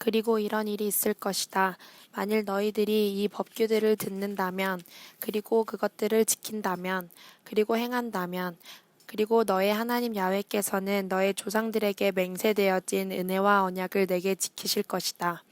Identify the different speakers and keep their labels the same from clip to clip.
Speaker 1: 그리고 이런 일이 있을 것이다. 만일 너희들이 이 법규들을 듣는다면, 그리고 그것들을 지킨다면, 그리고 행한다면, 그리고 너의 하나님 야훼께서는 너의 조상들에게 맹세되어진 은혜와 언약을 내게 지키실 것이다.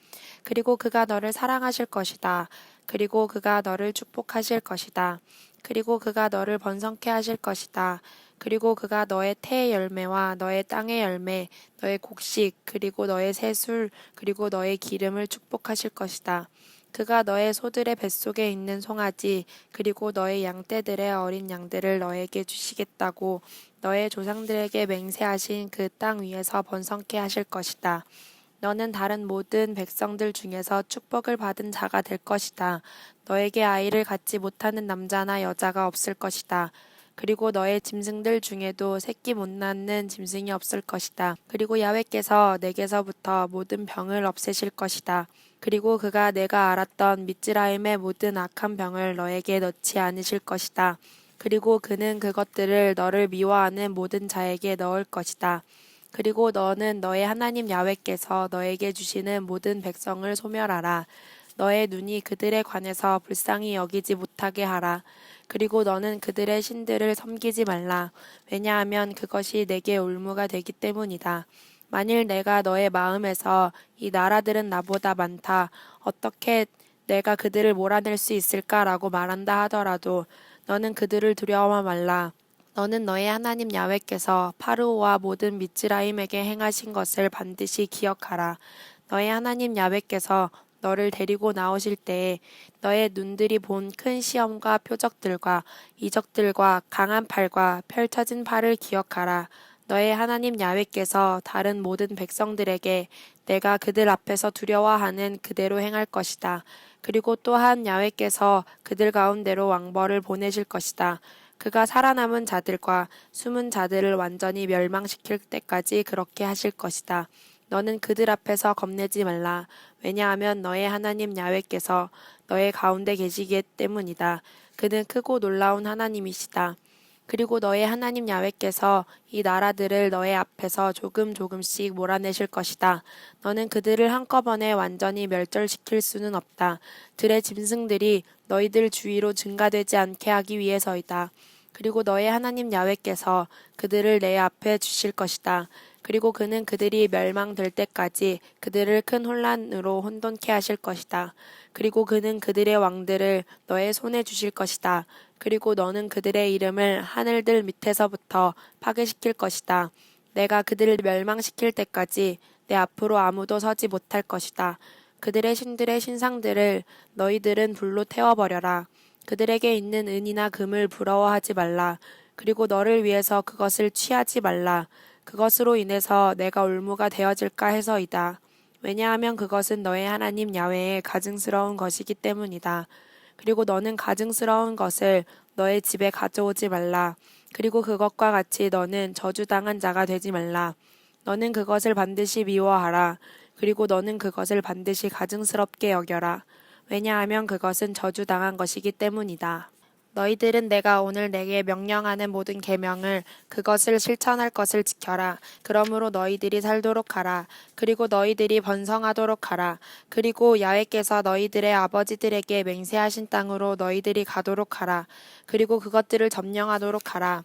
Speaker 1: 그리고 그가 너를 사랑하실 것이다. 그리고 그가 너를 축복하실 것이다. 그리고 그가 너를 번성케 하실 것이다. 그리고 그가 너의 태의 열매와 너의 땅의 열매, 너의 곡식, 그리고 너의 새술, 그리고 너의 기름을 축복하실 것이다. 그가 너의 소들의 뱃속에 있는 송아지, 그리고 너의 양떼들의 어린 양들을 너에게 주시겠다고 너의 조상들에게 맹세하신 그 땅 위에서 번성케 하실 것이다. 너는 다른 모든 백성들 중에서 축복을 받은 자가 될 것이다. 너에게 아이를 갖지 못하는 남자나 여자가 없을 것이다. 그리고 너의 짐승들 중에도 새끼 못 낳는 짐승이 없을 것이다. 그리고 야훼께서 내게서부터 모든 병을 없애실 것이다. 그리고 그가 내가 알았던 미즈라임의 모든 악한 병을 너에게 넣지 않으실 것이다. 그리고 그는 그것들을 너를 미워하는 모든 자에게 넣을 것이다. 그리고 너는 너의 하나님 야훼께서 너에게 주시는 모든 백성을 소멸하라. 너의 눈이 그들에 관해서 불쌍히 여기지 못하게 하라. 그리고 너는 그들의 신들을 섬기지 말라. 왜냐하면 그것이 내게 올무가 되기 때문이다. 만일 내가 너의 마음에서 이 나라들은 나보다 많다. 어떻게 내가 그들을 몰아낼 수 있을까라고 말한다 하더라도 너는 그들을 두려워 말라. 너는 너의 하나님 야훼께서 파르오와 모든 미즈라임에게 행하신 것을 반드시 기억하라. 너의 하나님 야훼께서 너를 데리고 나오실 때에 너의 눈들이 본 큰 시험과 표적들과 이적들과 강한 팔과 펼쳐진 팔을 기억하라. 너의 하나님 야훼께서 다른 모든 백성들에게 내가 그들 앞에서 두려워하는 그대로 행할 것이다. 그리고 또한 야훼께서 그들 가운데로 왕벌을 보내실 것이다. 그가 살아남은 자들과 숨은 자들을 완전히 멸망시킬 때까지 그렇게 하실 것이다. 너는 그들 앞에서 겁내지 말라. 왜냐하면 너의 하나님 야훼께서 너의 가운데 계시기 때문이다. 그는 크고 놀라운 하나님이시다. 그리고 너의 하나님 야훼께서 이 나라들을 너의 앞에서 조금 조금씩 몰아내실 것이다. 너는 그들을 한꺼번에 완전히 멸절시킬 수는 없다. 들의 짐승들이 너희들 주위로 증가되지 않게 하기 위해서이다. 그리고 너의 하나님 야훼께서 그들을 내 앞에 주실 것이다. 그리고 그는 그들이 멸망될 때까지 그들을 큰 혼란으로 혼돈케 하실 것이다. 그리고 그는 그들의 왕들을 너의 손에 주실 것이다. 그리고 너는 그들의 이름을 하늘들 밑에서부터 파괴시킬 것이다. 내가 그들을 멸망시킬 때까지 내 앞으로 아무도 서지 못할 것이다. 그들의 신들의 신상들을 너희들은 불로 태워버려라. 그들에게 있는 은이나 금을 부러워하지 말라. 그리고 너를 위해서 그것을 취하지 말라. 그것으로 인해서 내가 올무가 되어질까 해서이다. 왜냐하면 그것은 너의 하나님 야훼의 가증스러운 것이기 때문이다. 그리고 너는 가증스러운 것을 너의 집에 가져오지 말라. 그리고 그것과 같이 너는 저주당한 자가 되지 말라. 너는 그것을 반드시 미워하라. 그리고 너는 그것을 반드시 가증스럽게 여겨라. 왜냐하면 그것은 저주당한 것이기 때문이다. 너희들은 내가 오늘 내게 명령하는 모든 계명을 그것을 실천할 것을 지켜라. 그러므로 너희들이 살도록 하라. 그리고 너희들이 번성하도록 하라. 그리고 야훼께서 너희들의 아버지들에게 맹세하신 땅으로 너희들이 가도록 하라. 그리고 그것들을 점령하도록 하라.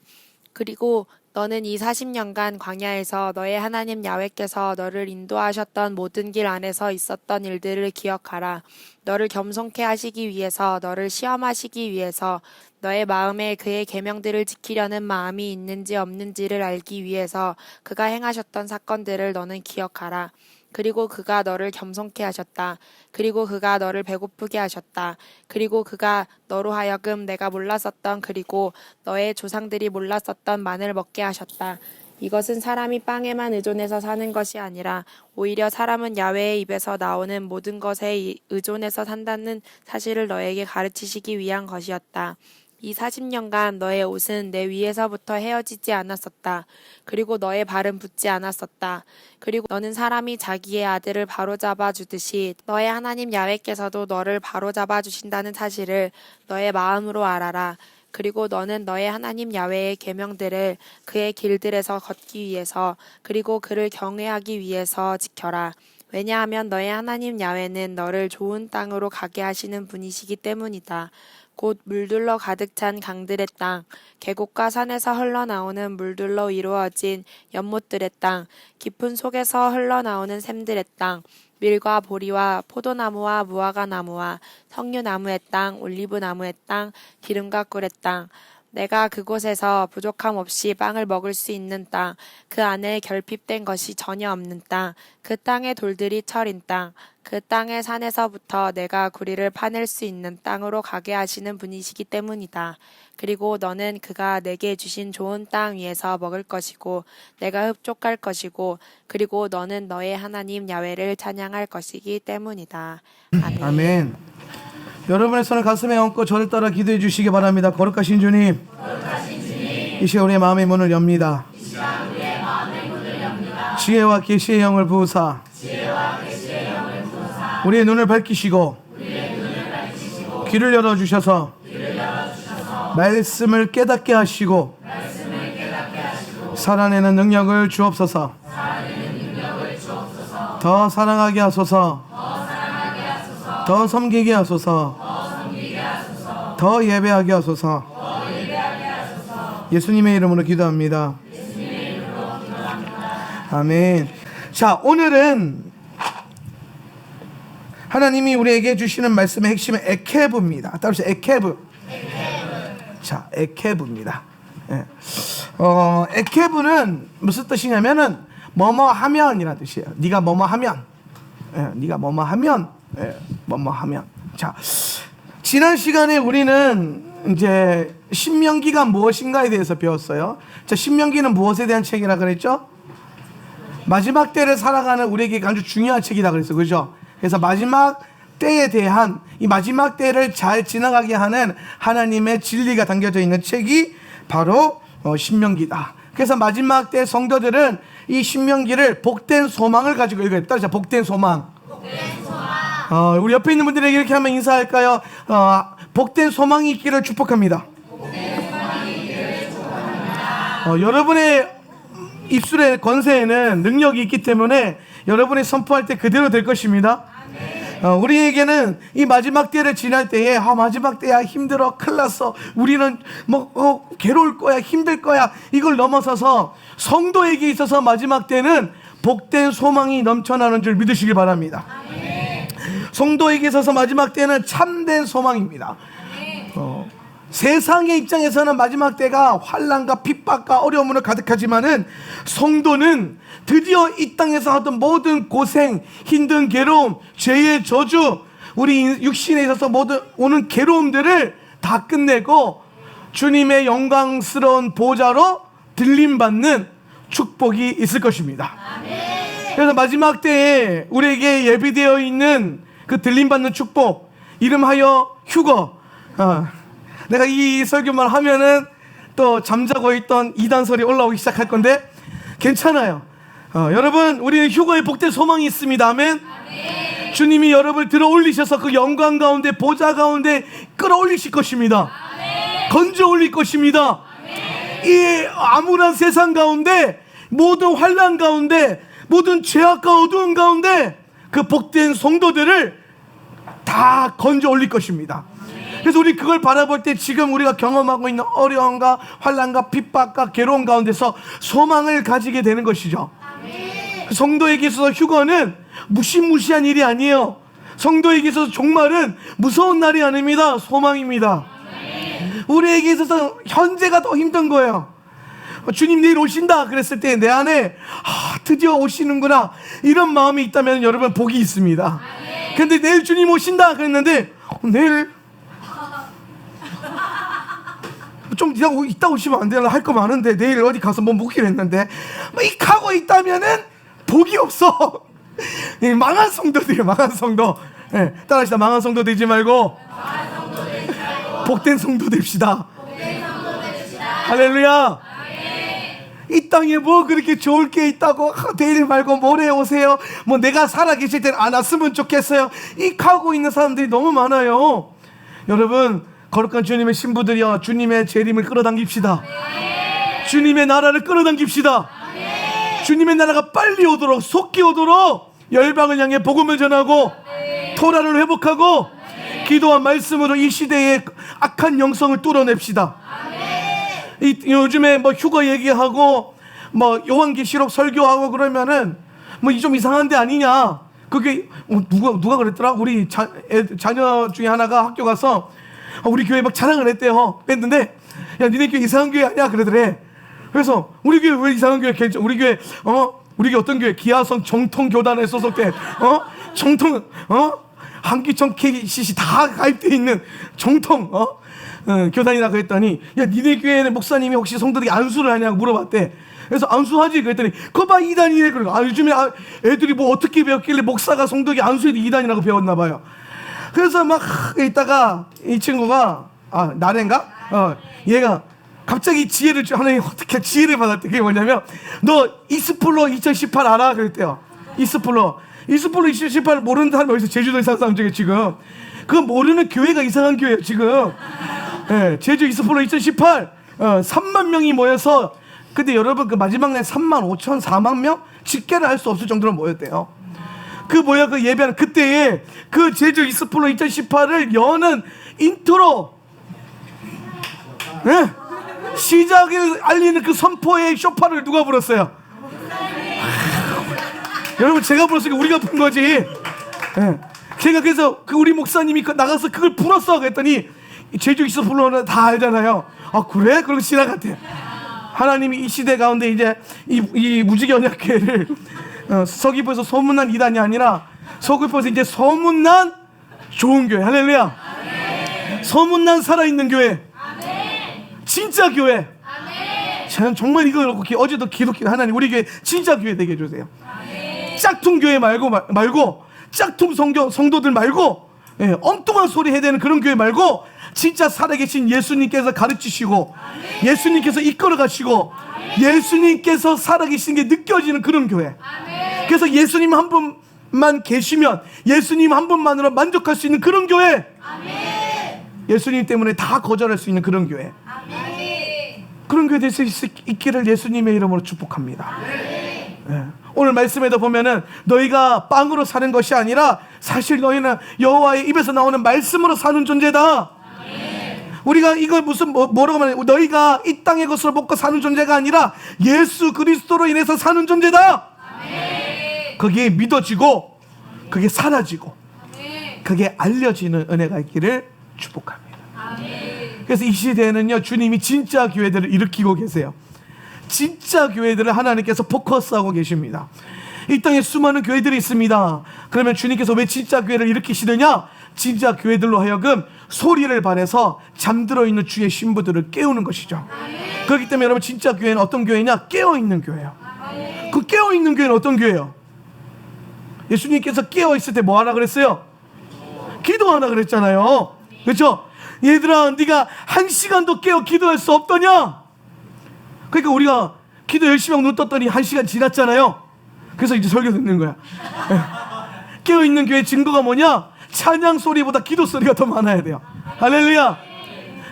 Speaker 1: 그리고 너는 이 40년간 광야에서 너의 하나님 야훼께서 너를 인도하셨던 모든 길 안에서 있었던 일들을 기억하라. 너를 겸손케 하시기 위해서, 너를 시험하시기 위해서, 너의 마음에 그의 계명들을 지키려는 마음이 있는지 없는지를 알기 위해서 그가 행하셨던 사건들을 너는 기억하라. 그리고 그가 너를 겸손케 하셨다. 그리고 그가 너를 배고프게 하셨다. 그리고 그가 너로 하여금 내가 몰랐었던 그리고 너의 조상들이 몰랐었던 만을 먹게 하셨다. 이것은 사람이 빵에만 의존해서 사는 것이 아니라 오히려 사람은 야훼의 입에서 나오는 모든 것에 의존해서 산다는 사실을 너에게 가르치시기 위한 것이었다. 이 40년간 너의 옷은 내 위에서부터 헤어지지 않았었다. 그리고 너의 발은 붓지 않았었다. 그리고 너는 사람이 자기의 아들을 바로잡아 주듯이 너의 하나님 야훼께서도 너를 바로잡아 주신다는 사실을 너의 마음으로 알아라. 그리고 너는 너의 하나님 야훼의 계명들을 그의 길들에서 걷기 위해서 그리고 그를 경외하기 위해서 지켜라. 왜냐하면 너의 하나님 야훼는 너를 좋은 땅으로 가게 하시는 분이시기 때문이다. 곧 물들러 가득 찬 강들의 땅, 계곡과 산에서 흘러나오는 물들로 이루어진 연못들의 땅, 깊은 속에서 흘러나오는 샘들의 땅, 밀과 보리와 포도나무와 무화과나무와 석류나무의 땅, 올리브나무의 땅, 기름과 꿀의 땅, 내가 그곳에서 부족함 없이 빵을 먹을 수 있는 땅, 그 안에 결핍된 것이 전혀 없는 땅, 그 땅의 돌들이 철인 땅, 그 땅의 산에서부터 내가 구리를 파낼 수 있는 땅으로 가게 하시는 분이시기 때문이다. 그리고 너는 그가 내게 주신 좋은 땅 위에서 먹을 것이고 내가 흡족할 것이고 그리고 너는 너의 하나님 야훼를 찬양할 것이기 때문이다. 아멘.
Speaker 2: 아멘. 여러분의 손을 가슴에 얹고 저를 따라 기도해 주시기 바랍니다. 거룩하신 주님, 이 시간 우리의 마음의 문을 엽니다. 지혜와 계시의 영을 부으사 우리의 눈을 밝히시고 귀를 열어주셔서 말씀을 깨닫게 하시고 살아내는 능력을 주옵소서. 더 사랑하게 하소서. 더 섬기게 하소서. 더 예배하게 하소서. 예수님의 이름으로 기도합니다. 아멘. 자, 오늘은 하나님이 우리에게 주시는 말씀의 핵심은 에케브입니다. 따라서 에케브. 자, 에케브입니다. 예. 에케브는 무슨 뜻이냐면은 뭐뭐 하면이라는 뜻이에요. 네가 뭐뭐 하면. 예, 네가 뭐뭐 하면. 예, 뭐뭐 하면. 자, 지난 시간에 우리는 이제 신명기가 무엇인가에 대해서 배웠어요. 자, 신명기는 무엇에 대한 책이라 그랬죠? 마지막 때를 살아가는 우리에게 아주 중요한 책이다 그랬어요. 그죠? 그래서 마지막 때에 대한 이 마지막 때를 잘 지나가게 하는 하나님의 진리가 담겨져 있는 책이 바로 신명기다. 그래서 마지막 때 성도들은 이 신명기를 복된 소망을 가지고 읽어야 됩니다. 복된 소망. 우리 옆에 있는 분들에게 이렇게 하면 인사할까요? 복된 소망이 있기를 축복합니다. 여러분의 입술의 권세에는 능력이 있기 때문에 여러분이 선포할 때 그대로 될 것입니다. 우리에게는 이 마지막 때를 지날 때에 마지막 때야 힘들어 큰일 났어 우리는 괴로울 거야 힘들 거야 이걸 넘어서서 성도에게 있어서 마지막 때는 복된 소망이 넘쳐나는 줄 믿으시길 바랍니다. 성도에게 있어서 마지막 때는 참된 소망입니다. 세상의 입장에서는 마지막 때가 환난과 핍박과 어려움으로 가득하지만은 성도는 드디어 이 땅에서 하던 모든 고생, 힘든 괴로움, 죄의 저주, 우리 육신에 있어서 모든 오는 괴로움들을 다 끝내고 주님의 영광스러운 보좌로 들림받는 축복이 있을 것입니다. 그래서 마지막 때에 우리에게 예비되어 있는 그 들림받는 축복, 이름하여 휴거. 내가 이 설교만 하면은 또 잠자고 있던 이단설이 올라오기 시작할 건데 괜찮아요. 여러분, 우리는 휴거의 복된 소망이 있습니다. 아멘. 주님이 여러분을 들어 올리셔서 그 영광 가운데 보좌 가운데 끌어올리실 것입니다. 건져 올릴 것입니다. 이 암울한 세상 가운데 모든 환난 가운데 모든 죄악과 어두운 가운데 그 복된 성도들을 다 건져 올릴 것입니다. 그래서 우리 그걸 바라볼 때 지금 우리가 경험하고 있는 어려움과 환난과 핍박과 괴로움 가운데서 소망을 가지게 되는 것이죠. 성도에게 있어서 휴거는 무시무시한 일이 아니에요. 성도에게 있어서 종말은 무서운 날이 아닙니다. 소망입니다. 우리에게 있어서 현재가 더 힘든 거예요. 주님 내일 오신다 그랬을 때 내 안에 드디어 오시는구나 이런 마음이 있다면 여러분 복이 있습니다. 근데 내일 주님 오신다 그랬는데 내일 좀 이따 오시면 안 되나 할 거 많은데 내일 어디 가서 뭐 묵기로 했는데 이 하고 있다면은 복이 없어. 망한 성도들이에요. 망한 성도. 따라하시다. 망한 성도 되지 말고 복된 성도 됩시다. 할렐루야. 이 땅에 뭐 그렇게 좋을 게 있다고 내일 말고 모레 오세요. 뭐 내가 살아계실 때는 안 왔으면 좋겠어요. 이 하고 있는 사람들이 너무 많아요. 여러분, 거룩한 주님의 신부들이여, 주님의 재림을 끌어당깁시다. 주님의 나라를 끌어당깁시다. 주님의 나라가 빨리 오도록, 속히 오도록 열방을 향해 복음을 전하고 토라를 회복하고 기도와 말씀으로 이 시대의 악한 영성을 뚫어냅시다. 요즘에 뭐 휴거 얘기하고 뭐 요한계시록 설교하고 그러면은 뭐 좀 이상한 데 아니냐. 그게 누가 그랬더라? 우리 자녀 중에 하나가 학교 가서 우리 교회 막 자랑을 했대요. 했는데 야 니네 교회 이상한 교회 아니야 그러더래. 그래서 우리 교회 왜 이상한 교회? 우리 교회 우리 교회 어떤 교회? 기아성 정통교단에 소속된 정통 한기총 KCC 다 가입돼 있는 정통 교단이라 그랬더니 야 니네 교회는 목사님이 혹시 성도들이 안수를 하냐고 물어봤대. 그래서 안수하지 그랬더니 그거 봐 이단이네. 그러고 요즘에 애들이 뭐 어떻게 배웠길래 목사가 성도에게 안수해도 이단이라고 배웠나 봐요. 그래서 막 있다가 이 친구가 나래인가? 얘가 갑자기 지혜를 하나님 어떻게 지혜를 받았대. 그게 뭐냐면 너 이스플로 2018 알아? 그랬대요. 이스플로 2018 모르는 사람이 어디서 제주도 이상한 사람 중에 지금 그거 모르는 교회가 이상한 교회예요 지금. 네, 제주 이스플로 2018 3만 명이 모여서 근데 여러분 그 마지막 날 3만 5천 4만 명 집계를 할 수 없을 정도로 모였대요. 그 예배하는 그때에 그 제주 이스플로 2018을 여는 인트로 네? 시작을 알리는 그 선포의 쇼파를 누가 불었어요? 여러분 제가 불었으니까 우리가 부른 거지. 네. 제가 그래서 우리 목사님이 나가서 그걸 불었어 그랬더니 제주 이스플로는 다 알잖아요. 그래? 그러고 지나갔대. 하나님이 이 시대 가운데 이제 이 무지개 언약교회를 서귀포에서 소문난 이단이 아니라 서귀포에서 이제 소문난 좋은 교회. 할렐루야. 소문난 살아있는 교회. 진짜 교회. 저는 정말 이거 그렇고 어제도 기도했는데 하나님 우리 교회 진짜 교회 되게 해주세요. 짝퉁 교회 말고 짝퉁 성도들 말고 엉뚱한 소리 해야 되는 그런 교회 말고 진짜 살아계신 예수님께서 가르치시고 예수님께서 이끌어 가시고 예수님께서 살아계신 게 느껴지는 그런 교회. 그래서 예수님 한 분만 계시면 예수님 한 분만으로 만족할 수 있는 그런 교회. 예수님 때문에 다 거절할 수 있는 그런 교회. 그런 교회 될 수 있기를 예수님의 이름으로 축복합니다. 오늘 말씀에도 보면은 너희가 빵으로 사는 것이 아니라 사실 너희는 여호와의 입에서 나오는 말씀으로 사는 존재다. 우리가 이걸 뭐라고 말해? 너희가 이 땅의 것으로 먹고 사는 존재가 아니라 예수 그리스도로 인해서 사는 존재다. 그게 믿어지고 그게 사라지고 그게 알려지는 은혜가 있기를 축복합니다. 그래서 이 시대에는요 주님이 진짜 교회들을 일으키고 계세요. 진짜 교회들을 하나님께서 포커스하고 계십니다. 이 땅에 수많은 교회들이 있습니다. 그러면 주님께서 왜 진짜 교회를 일으키시느냐? 진짜 교회들로 하여금 소리를 발해서 잠들어 있는 주의 신부들을 깨우는 것이죠. 그렇기 때문에 여러분 진짜 교회는 어떤 교회냐? 깨어있는 교회예요. 그 깨어있는 교회는 어떤 교회예요? 예수님께서 깨어있을 때 뭐 하라 그랬어요? 기도하라 그랬잖아요. 그렇죠? 얘들아 네가 1시간도 깨어 기도할 수 없더냐? 그러니까 우리가 기도 열심히 하고 눈 떴더니 1시간 지났잖아요. 그래서 이제 설교 듣는 거야. 깨어있는 교회 증거가 뭐냐? 찬양 소리보다 기도 소리가 더 많아야 돼요. 할렐루야.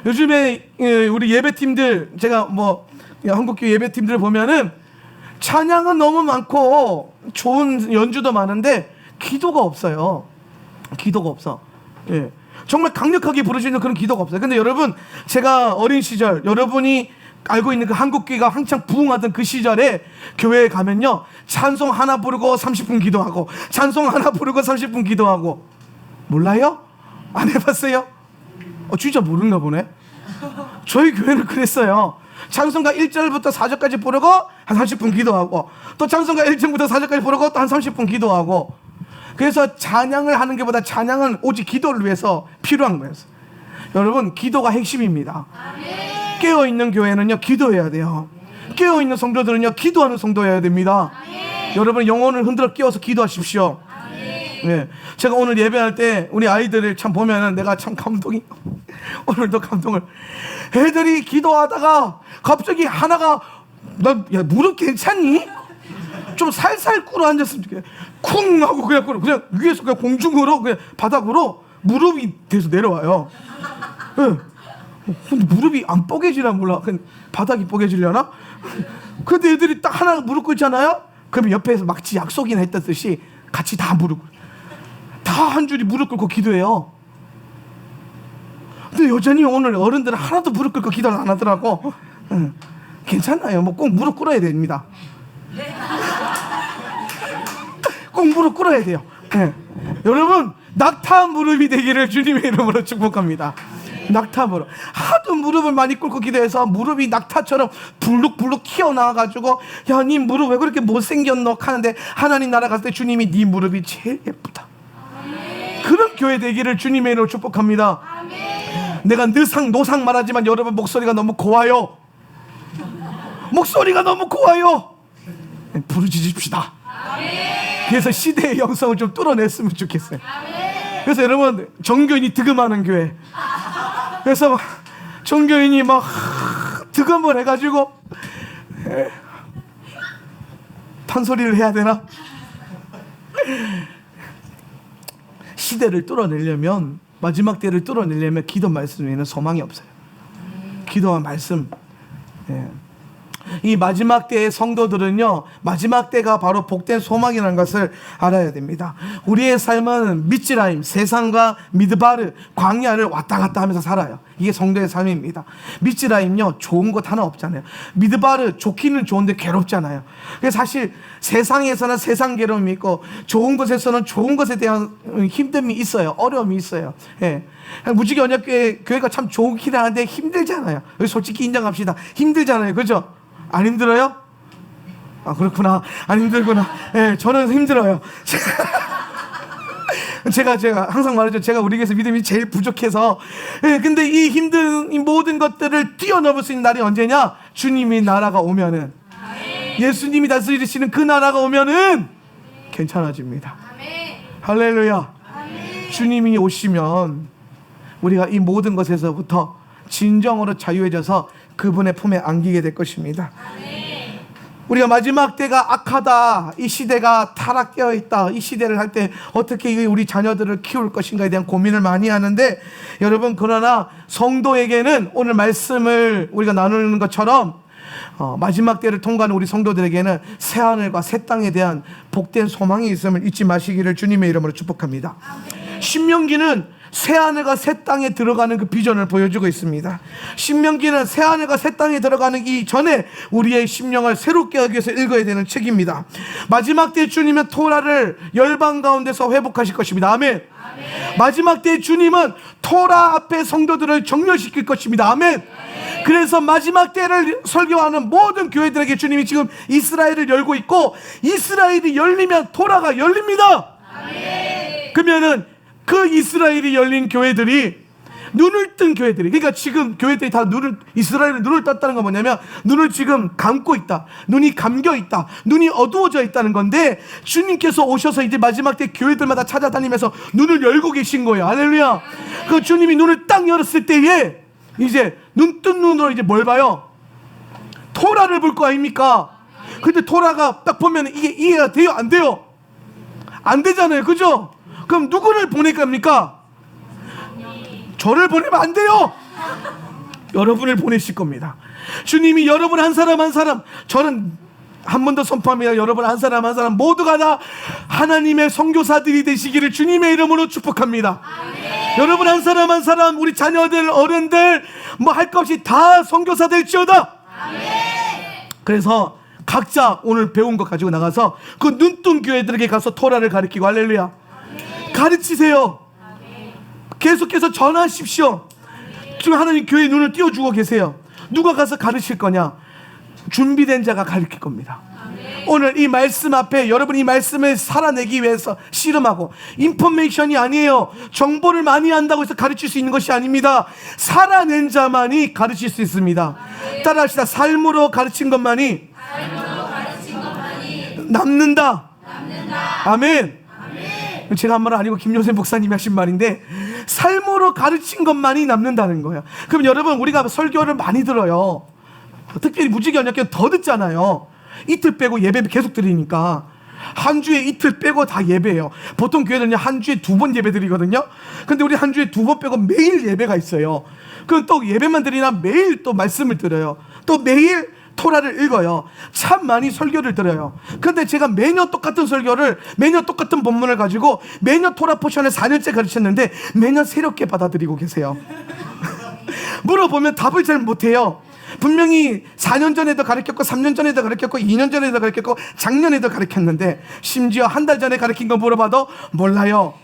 Speaker 2: 요즘에 우리 예배팀들 제가 한국교회 예배팀들 보면은 찬양은 너무 많고 좋은 연주도 많은데 기도가 없어요. 기도가 없어. 정말 강력하게 부르시는 그런 기도가 없어요. 근데 여러분 제가 어린 시절 여러분이 알고 있는 그 한국교회가 한창 부흥하던 그 시절에 교회에 가면요 찬송 하나 부르고 30분 기도하고 찬송 하나 부르고 30분 기도하고 몰라요? 안 해봤어요? 진짜 모르나 보네. 저희 교회는 그랬어요. 찬송가 1절부터 4절까지 부르고 한 30분 기도하고 또 찬송가 1절부터 4절까지 부르고 또 한 30분 기도하고. 그래서 찬양을 하는 것보다 찬양은 오직 기도를 위해서 필요한 거예요. 여러분 기도가 핵심입니다. 깨어있는 교회는요 기도해야 돼요. 깨어있는 성도들은요 기도하는 성도여야 됩니다. 여러분 영혼을 흔들어 깨워서 기도하십시오. 제가 오늘 예배할 때 우리 아이들을 참 보면은 내가 참 감동이 오늘도 감동을. 애들이 기도하다가 갑자기 하나가 야 무릎 괜찮니? 좀 살살 꿇어 앉았으면 좋겠네. 쿵 하고 그냥 위에서 그냥 공중으로 그냥 바닥으로 무릎이 돼서 내려와요. 근데 무릎이 안 뻐개지나 몰라. 바닥이 뻐개지려나? 근데 애들이 딱 하나 무릎 꿇잖아요. 그러면 옆에서 막지 약속이나 했던 듯이 같이 다 한 줄이 무릎 꿇고 기도해요. 근데 여전히 오늘 어른들은 하나도 무릎 꿇고 기도를 안 하더라고. 괜찮아요. 뭐 꼭 무릎 꿇어야 됩니다. 꼭 무릎 꿇어야 돼요. 여러분, 낙타 무릎이 되기를 주님의 이름으로 축복합니다. 낙타 무릎. 하도 무릎을 많이 꿇고 기도해서 무릎이 낙타처럼 불룩불룩 튀어나와가지고, 야, 네 무릎 왜 그렇게 못생겼노? 하는데 하나님 나라 갔을 때 주님이 네 무릎이 제일 예쁘다. 그런 교회 되기를 주님의 이름으로 축복합니다. 내가 노상 말하지만 여러분 목소리가 너무 고와요. 목소리가 너무 고와요. 부르짖읍시다. 그래서 시대의 영성을 좀 뚫어냈으면 좋겠어요. 그래서 여러분, 종교인이 득음하는 교회. 그래서 막 종교인이 막 득음을 해가지고 판소리를 해야 되나? 시대를 뚫어내려면, 마지막 때를 뚫어내려면 기도 말씀 외에는 소망이 없어요. 기도와 말씀. 이 마지막 때의 성도들은요, 마지막 때가 바로 복된 소망이라는 것을 알아야 됩니다. 우리의 삶은 미츠라임, 세상과 미드바르, 광야를 왔다 갔다 하면서 살아요. 이게 성도의 삶입니다. 미츠라임요, 좋은 것 하나 없잖아요. 미드바르, 좋기는 좋은데 괴롭잖아요. 그래서 사실 세상에서는 세상 괴로움이 있고, 좋은 곳에서는 좋은 것에 대한 힘듦이 있어요. 어려움이 있어요. 무지개 언약교회가 참 좋긴 한데 힘들잖아요. 솔직히 인정합시다. 힘들잖아요. 그죠? 안 힘들어요? 아, 그렇구나. 안 힘들구나. 저는 힘들어요. 제가 항상 말하죠. 제가 우리 교회에서 믿음이 제일 부족해서. 근데 이 힘든 이 모든 것들을 뛰어넘을 수 있는 날이 언제냐? 주님이 나라가 오면은, 예수님이 다스리시는 그 나라가 오면은 괜찮아집니다. 할렐루야. 주님이 오시면 우리가 이 모든 것에서부터 진정으로 자유해져서 그분의 품에 안기게 될 것입니다. 우리가 마지막 때가 악하다, 이 시대가 타락되어 있다, 이 시대를 할 때 어떻게 우리 자녀들을 키울 것인가에 대한 고민을 많이 하는데, 여러분, 그러나 성도에게는 오늘 말씀을 우리가 나누는 것처럼 마지막 때를 통과하는 우리 성도들에게는 새하늘과 새 땅에 대한 복된 소망이 있음을 잊지 마시기를 주님의 이름으로 축복합니다. 신명기는 새하늘과 새 땅에 들어가는 그 비전을 보여주고 있습니다. 신명기는 새하늘과 새 땅에 들어가는 이 전에 우리의 심령을 새롭게 하기 위해서 읽어야 되는 책입니다. 마지막 때 주님은 토라를 열방 가운데서 회복하실 것입니다. 아멘. 마지막 때 주님은 토라 앞에 성도들을 정렬시킬 것입니다. 아멘. 그래서 마지막 때를 설교하는 모든 교회들에게 주님이 지금 이스라엘을 열고 있고, 이스라엘이 열리면 토라가 열립니다. 그러면은 그 이스라엘이 열린 교회들이, 눈을 뜬 교회들이, 그러니까 지금 교회들이 다 이스라엘이 눈을 떴다는 건 뭐냐면, 눈을 지금 감고 있다, 눈이 감겨 있다, 눈이 어두워져 있다는 건데, 주님께서 오셔서 이제 마지막 때 교회들마다 찾아다니면서 눈을 열고 계신 거예요. 할렐루야. 그 주님이 눈을 딱 열었을 때에 이제 눈 뜬 눈으로 이제 뭘 봐요? 토라를 볼 거 아닙니까? 근데 토라가 딱 보면 이게 이해가 돼요? 안 돼요? 안 되잖아요. 그죠? 그럼 누구를 보낼 겁니까? 저를 보내면 안 돼요. 여러분을 보내실 겁니다. 주님이 여러분 한 사람 한 사람, 저는 한 번 더 선포합니다. 여러분 한 사람 한 사람 모두가 다 하나님의 선교사들이 되시기를 주님의 이름으로 축복합니다. 여러분 한 사람 한 사람, 우리 자녀들, 어른들, 뭐 할 것 없이 다 선교사 될지어다. 그래서 각자 오늘 배운 것 가지고 나가서 그 눈뜬 교회들에게 가서 토라를 가르치고, 할렐루야, 가르치세요. 계속해서 전하십시오. 지금 하나님 교회에 눈을 띄워주고 계세요. 누가 가서 가르칠 거냐? 준비된 자가 가르칠 겁니다. 오늘 이 말씀 앞에 여러분 이 말씀을 살아내기 위해서 씨름하고, 인포메이션이 아니에요. 정보를 많이 한다고 해서 가르칠 수 있는 것이 아닙니다. 살아낸 자만이 가르칠 수 있습니다. 따라합시다. 삶으로 가르친 것만이 남는다. 아멘. 제가 한 말은 아니고 김요셉 목사님이 하신 말인데, 삶으로 가르친 것만이 남는다는 거예요. 그럼 여러분, 우리가 설교를 많이 들어요. 특별히 무지개 언약교회 더 듣잖아요. 이틀 빼고 예배 계속 드리니까. 한 주에 이틀 빼고 다 예배예요. 보통 교회는 한 주에 2번 예배 드리거든요. 근데 우리 한 주에 2번 빼고 매일 예배가 있어요. 그럼 또 예배만 드리나 매일 또 말씀을 들어요. 또 매일 토라를 읽어요. 참 많이 설교를 들어요. 근데 제가 매년 똑같은 설교를, 매년 똑같은 본문을 가지고 매년 토라 포션을 4년째 가르쳤는데 매년 새롭게 받아들이고 계세요. 물어보면 답을 잘 못해요. 분명히 4년 전에도 가르쳤고 3년 전에도 가르쳤고 2년 전에도 가르쳤고 작년에도 가르쳤는데 심지어 한 달 전에 가르친 거 물어봐도 몰라요.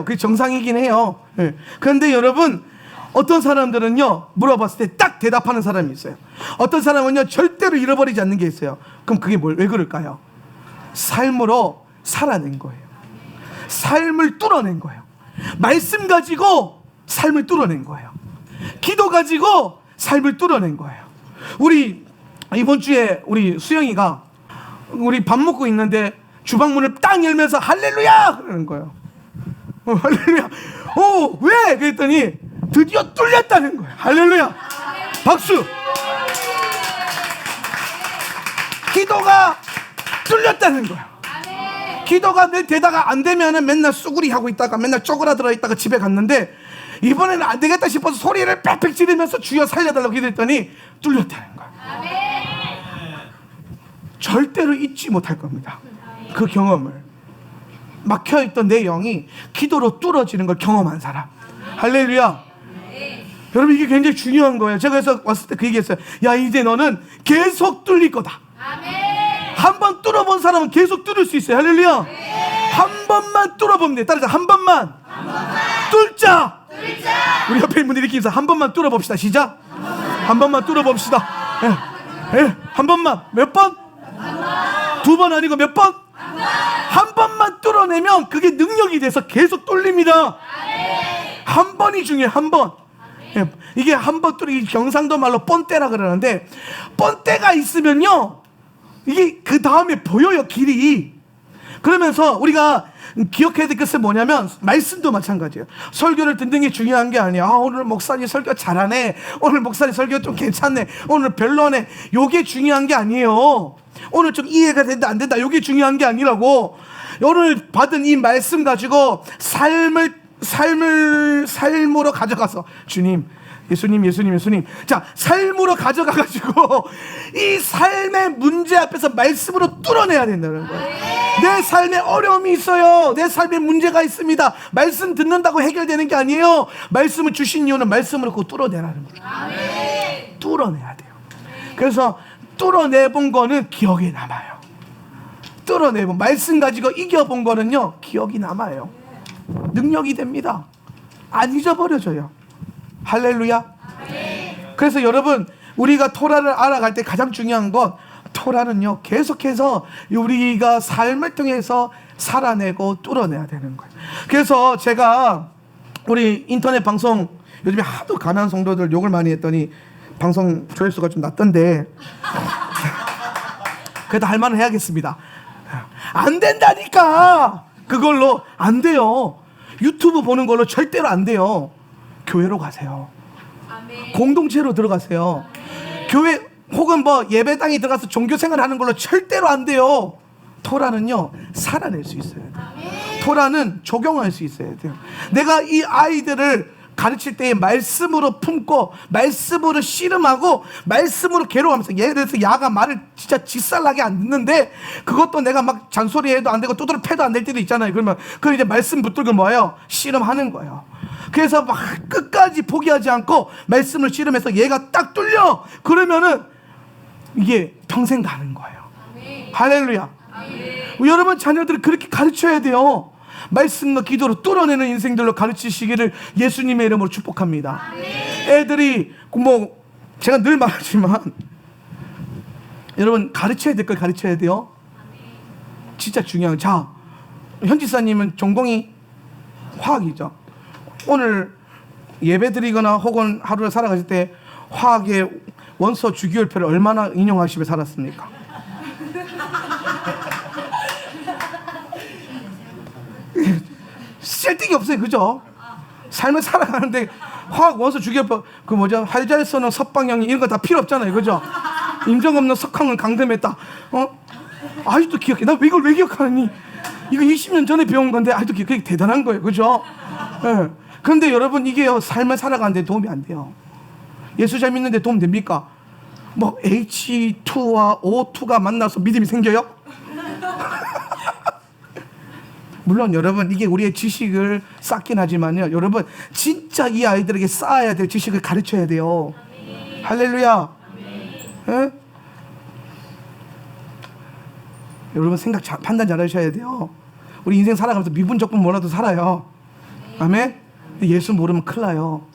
Speaker 2: 그게 정상이긴 해요. 그런데 여러분, 어떤 사람들은요 물어봤을 때 딱 대답하는 사람이 있어요. 어떤 사람은요 절대로 잃어버리지 않는 게 있어요. 그럼 그게 왜 그럴까요? 삶으로 살아낸 거예요. 삶을 뚫어낸 거예요. 말씀 가지고 삶을 뚫어낸 거예요. 기도 가지고 삶을 뚫어낸 거예요. 우리 이번 주에 우리 수영이가 우리 밥 먹고 있는데 주방문을 딱 열면서 할렐루야 그러는 거예요. 할렐루야. 왜? 그랬더니 드디어 뚫렸다는 거예요. 할렐루야. 박수. 기도가 뚫렸다는 거예요. 기도가 늘 되다가 안 되면은 맨날 쑥구리 하고 있다가 맨날 쪼그라들어 있다가 집에 갔는데 이번에는 안 되겠다 싶어서 소리를 빽빽 지르면서 주여 살려달라고 기도했더니 뚫렸다는 거예요. 절대로 잊지 못할 겁니다. 그 경험을. 막혀있던 내 영이 기도로 뚫어지는 걸 경험한 사람. 할렐루야. 여러분, 이게 굉장히 중요한 거예요. 제가 그래서 왔을 때 그 얘기했어요. 야, 이제 너는 계속 뚫릴 거다. 한 번 뚫어본 사람은 계속 뚫을 수 있어요. 할렐루야. 한 번만 뚫어보면 돼. 따라서 한 번만 뚫자. 우리 옆에 있는 분들 이렇게 인사. 한 번만 뚫어봅시다. 시작. 한 번만 뚫어봅시다. 한 번만. 몇 번? 두 번 아니고 몇 번? 한 번만 뚫어내면 그게 능력이 돼서 계속 뚫립니다. 한 번이 중요해요. 한 번. 이게 한 번 뚫리기, 경상도 말로 뻔때라 그러는데, 뻔때가 있으면요 이게 그 다음에 보여요, 길이. 그러면서 우리가 기억해야 될 것은 뭐냐면, 말씀도 마찬가지예요. 설교를 듣는 게 중요한 게 아니야. 오늘 목사님 설교 잘하네, 오늘 목사님 설교 좀 괜찮네, 오늘 별로네. 요게 중요한 게 아니에요. 오늘 좀 이해가 된다 안 된다, 요게 중요한 게 아니라고. 오늘 받은 이 말씀 가지고 삶으로 가져가서, 주님, 예수님. 자, 삶으로 가져가가지고 이 삶의 문제 앞에서 말씀으로 뚫어내야 된다는 거예요. 내 삶에 어려움이 있어요. 내 삶에 문제가 있습니다. 말씀 듣는다고 해결되는 게 아니에요. 말씀을 주신 이유는 말씀으로 그거 뚫어내라는 거죠. 뚫어내야 돼요. 그래서 뚫어내본 거는 기억에 남아요. 뚫어내본, 말씀 가지고 이겨본 거는요 기억이 남아요. 능력이 됩니다. 안 잊어버려져요. 할렐루야. 그래서 여러분, 우리가 토라를 알아갈 때 가장 중요한 건, 토라는요 계속해서 우리가 삶을 통해서 살아내고 뚫어내야 되는 거예요. 그래서 제가 우리 인터넷 방송, 요즘에 하도 가난한 성도들 욕을 많이 했더니 방송 조회수가 좀 낮던데 그래도 할 말은 해야겠습니다. 안 된다니까. 그걸로 안 돼요. 유튜브 보는 걸로 절대로 안 돼요. 교회로 가세요. 공동체로 들어가세요. 교회 혹은 뭐 예배당에 들어가서 종교생활 하는 걸로 절대로 안 돼요. 토라는요 살아낼 수 있어야 돼요. 토라는 적용할 수 있어야 돼요. 내가 이 아이들을 가르칠 때에 말씀으로 품고, 말씀으로 씨름하고, 말씀으로 괴로워하면서, 예를 들어서 야가 말을 진짜 짓살나게 안 듣는데 그것도 내가 막 잔소리해도 안 되고 두드려 패도 안 될 때도 있잖아요. 그러면 그 이제 말씀 붙들고 뭐예요? 씨름하는 거예요. 그래서 막 끝까지 포기하지 않고 말씀을 씨름해서 얘가 딱 뚫려. 그러면은 이게 평생 가는 거예요. 할렐루야. 여러분 자녀들을 그렇게 가르쳐야 돼요. 말씀과 기도로 뚫어내는 인생들로 가르치시기를 예수님의 이름으로 축복합니다. 애들이 뭐 제가 늘 말하지만 여러분 가르쳐야 될 걸 가르쳐야 돼요. 진짜 중요한. 자, 현지사님은 전공이 화학이죠. 오늘 예배 드리거나 혹은 하루를 살아가실 때 화학의 원소 주기율표를 얼마나 인용하시며 살았습니까? 쓸데기 없어요. 그죠? 삶을 살아가는데 화학 원소 주기율표, 그 뭐죠? 활자에서는 석방향이 이런 거 다 필요 없잖아요. 그죠? 인정 없는 석황을 강림했다. 아직도 기억해. 나 이걸 왜 기억하니? 이거 20년 전에 배운 건데 아직도 기억해. 대단한 거예요. 그죠? 예. 그런데 여러분 이게요 삶을 살아가는데 도움이 안 돼요. 예수 잘 믿는데 도움 됩니까? 뭐 H2와 O2가 만나서 믿음이 생겨요? 물론 여러분 이게 우리의 지식을 쌓긴 하지만요, 여러분 진짜 이 아이들에게 쌓아야 될 지식을 가르쳐야 돼요. 할렐루야. 예? 여러분 판단 잘 하셔야 돼요. 우리 인생 살아가면서 미분적분 몰라도 살아요. 아멘. 예수 모르면 큰일 나요.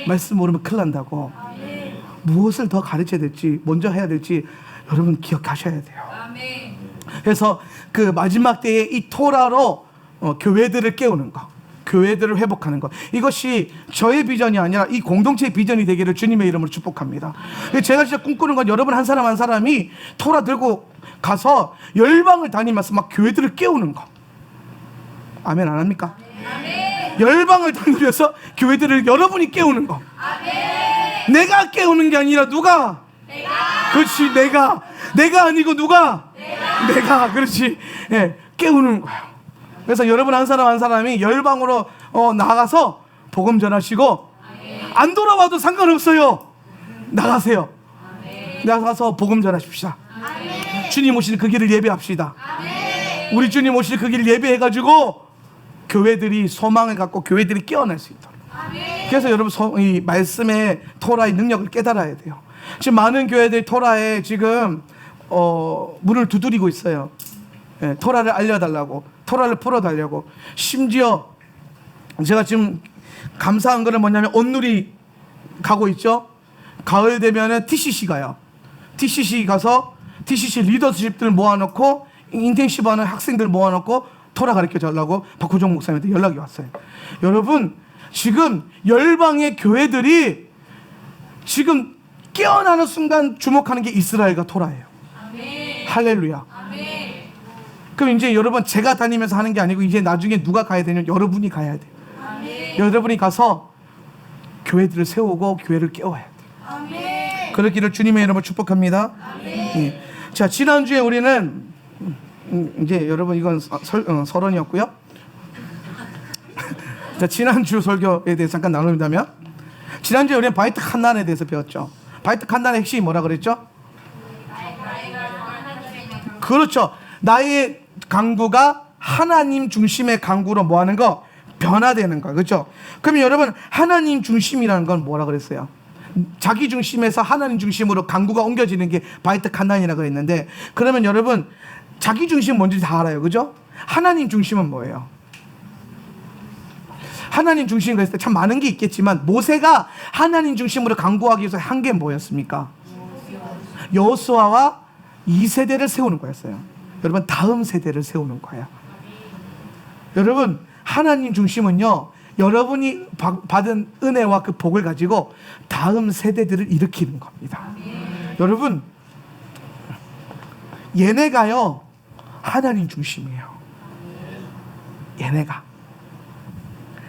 Speaker 2: 말씀 모르면 큰일 난다고. 무엇을 더 가르쳐야 될지, 먼저 해야 될지 여러분 기억하셔야 돼요. 그래서 그 마지막 때에 이 토라로 교회들을 깨우는 거, 교회들을 회복하는 것, 이것이 저의 비전이 아니라 이 공동체의 비전이 되기를 주님의 이름으로 축복합니다. 제가 진짜 꿈꾸는 건 여러분 한 사람 한 사람이 토라 들고 가서 열방을 다니면서 막 교회들을 깨우는 거. 아멘 안 합니까? 아멘. 열방을 다니면서 교회들을 여러분이 깨우는 거. 아멘. 내가 깨우는 게 아니라 누가? 내가. 그렇지, 내가 아니고 누가? 내가. 그렇지. 예, 깨우는 거예요. 그래서 여러분 한 사람 한 사람이 열방으로 나가서 복음 전하시고, 안 돌아와도 상관없어요. 나가세요. 나가서 복음 전하십시다. 주님 오실 그 길을 예배합시다. 우리 주님 오실 그 길을 예배해가지고 교회들이 소망을 갖고 교회들이 깨어날 수 있도록. 그래서 여러분 이 말씀의 토라의 능력을 깨달아야 돼요. 지금 많은 교회들이 토라에 지금 문을 두드리고 있어요. 예, 토라를 알려달라고, 토라를 풀어달라고. 심지어 제가 지금 감사한 거는 뭐냐면 온누리 가고 있죠. 가을 되면은 TCC 가요. TCC 가서 TCC 리더십들 모아놓고 인텐시브 하는 학생들 모아놓고 토라 가르쳐 달라고 박호정 목사님한테 연락이 왔어요. 여러분 지금 열방의 교회들이 지금 깨어나는 순간 주목하는 게 이스라엘과 토라예요. 아멘. 할렐루야. 아멘. 그럼 이제 여러분 제가 다니면서 하는 게 아니고 이제 나중에 누가 가야 되냐면 여러분이 가야 돼요. 아멘. 여러분이 가서 교회들을 세우고 교회를 깨워야 돼요. 아멘. 그러기를 주님의 이름으로 축복합니다. 아멘. 예. 자, 지난주에 우리는 이제 여러분 이건 서론이었고요. 자, 지난주 설교에 대해서 잠깐 나눈다면, 지난주에 우리는 바이트 칸난에 대해서 배웠죠. 바이트 칸난의 핵심이 뭐라 그랬죠? 그렇죠. 나의 강구가 하나님 중심의 강구로 뭐 하는 거? 변화되는 거. 그렇죠? 그러면 여러분 하나님 중심이라는 건 뭐라 그랬어요? 자기 중심에서 하나님 중심으로 강구가 옮겨지는 게 바이트 칸난이라고 했는데, 그러면 여러분 자기 중심 뭔지 다 알아요. 그죠? 하나님 중심은 뭐예요? 하나님 중심 그랬을 때 참 많은 게 있겠지만, 모세가 하나님 중심으로 강구하기 위해서 한 게 뭐였습니까? 여호수아와 2세대를 세우는 거였어요. 여러분 다음 세대를 세우는 거예요. 여러분 하나님 중심은요, 여러분이 받은 은혜와 그 복을 가지고 다음 세대들을 일으키는 겁니다. 여러분 얘네가요 하나님 중심이에요. 얘네가.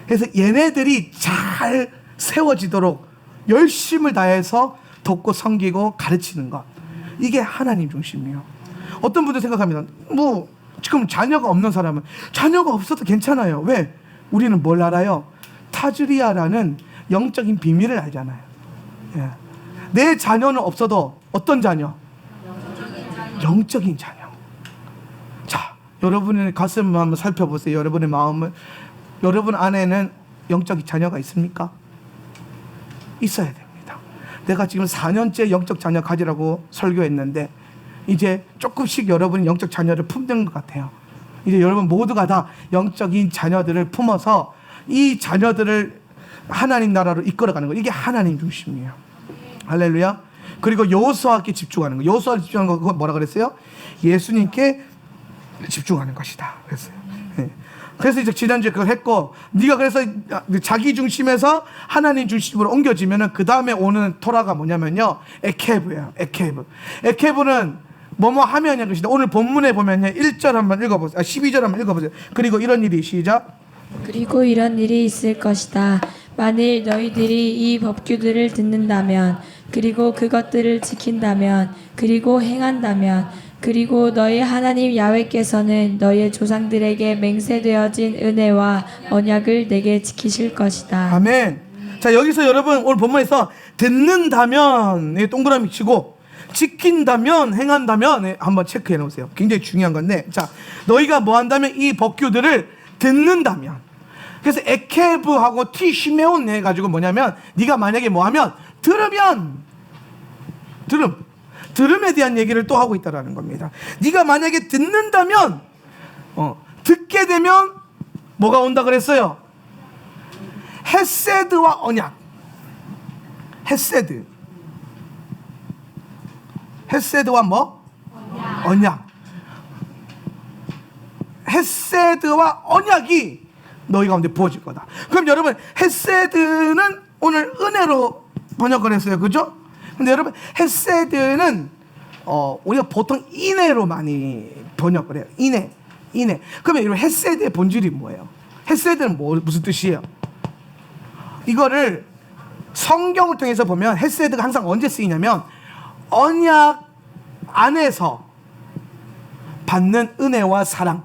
Speaker 2: 그래서 얘네들이 잘 세워지도록 열심을 다해서 돕고 섬기고 가르치는 것, 이게 하나님 중심이에요. 어떤 분들 생각합니다. 뭐 지금 자녀가 없는 사람은 자녀가 없어도 괜찮아요. 왜? 우리는 뭘 알아요? 타즈리아라는 영적인 비밀을 알잖아요. 예. 내 자녀는 없어도 어떤 자녀? 영적인 자녀. 자, 여러분의 가슴을 한번 살펴보세요. 여러분의 마음을. 여러분 안에는 영적 자녀가 있습니까? 있어야 됩니다. 내가 지금 4년째 영적 자녀 가지라고 설교했는데 이제 조금씩 여러분이 영적 자녀를 품는 것 같아요. 이제 여러분 모두가 다 영적인 자녀들을 품어서 이 자녀들을 하나님 나라로 이끌어가는 거, 이게 하나님 중심이에요. 할렐루야. 그리고 여호수아께 집중하는 거. 여호수아에 집중하는 거, 그거 뭐라 그랬어요? 예수님께 집중하는 것이다 그랬어요. 네. 그래서 이제 지난주에 그걸 했고, 네가 그래서 자기 중심에서 하나님 중심으로 옮겨지면은 그 다음에 오는 토라가 뭐냐면요, 에케브예요. 에케브는 뭐뭐 하면이라는 것인데, 오늘 본문에 보면요 1절 한번 읽어보세요. 12절 한번 읽어보세요. 그리고 이런 일이, 시작.
Speaker 3: 그리고 이런 일이 있을 것이다. 만일 너희들이 이 법규들을 듣는다면, 그리고 그것들을 지킨다면, 그리고 행한다면, 그리고 너희 하나님 야훼께서는 너희의 조상들에게 맹세되어진 은혜와 언약을 내게 지키실 것이다.
Speaker 2: 아멘. 자, 여기서 여러분 오늘 본문에서 듣는다면 동그라미 치고 지킨다면 행한다면 한번 체크해 놓으세요. 굉장히 중요한 건데, 자, 너희가 뭐 한다면 이 법규들을 듣는다면. 그래서 에케브하고 티시메온 해가지고 뭐냐면 네가 만약에 뭐 하면 들으면 들음에 대한 얘기를 또 하고 있다라는 겁니다. 네가 만약에 듣는다면 듣게 되면 뭐가 온다 그랬어요? 헤세드와 언약. 헤세드와 뭐? 언약. 헤세드와 언약이 너희 가운데 부어질 거다. 그럼 여러분, 헤세드는 오늘 은혜로 번역을 했어요, 그죠? 근데 여러분, 헤세드는 우리가 보통 인애로 많이 번역을 해요. 인애. 그러면 여러분, 헤세드의 본질이 뭐예요? 헤세드는 무슨 뜻이에요? 이거를 성경을 통해서 보면 헤세드가 항상 언제 쓰이냐면 언약 안에서 받는 은혜와 사랑.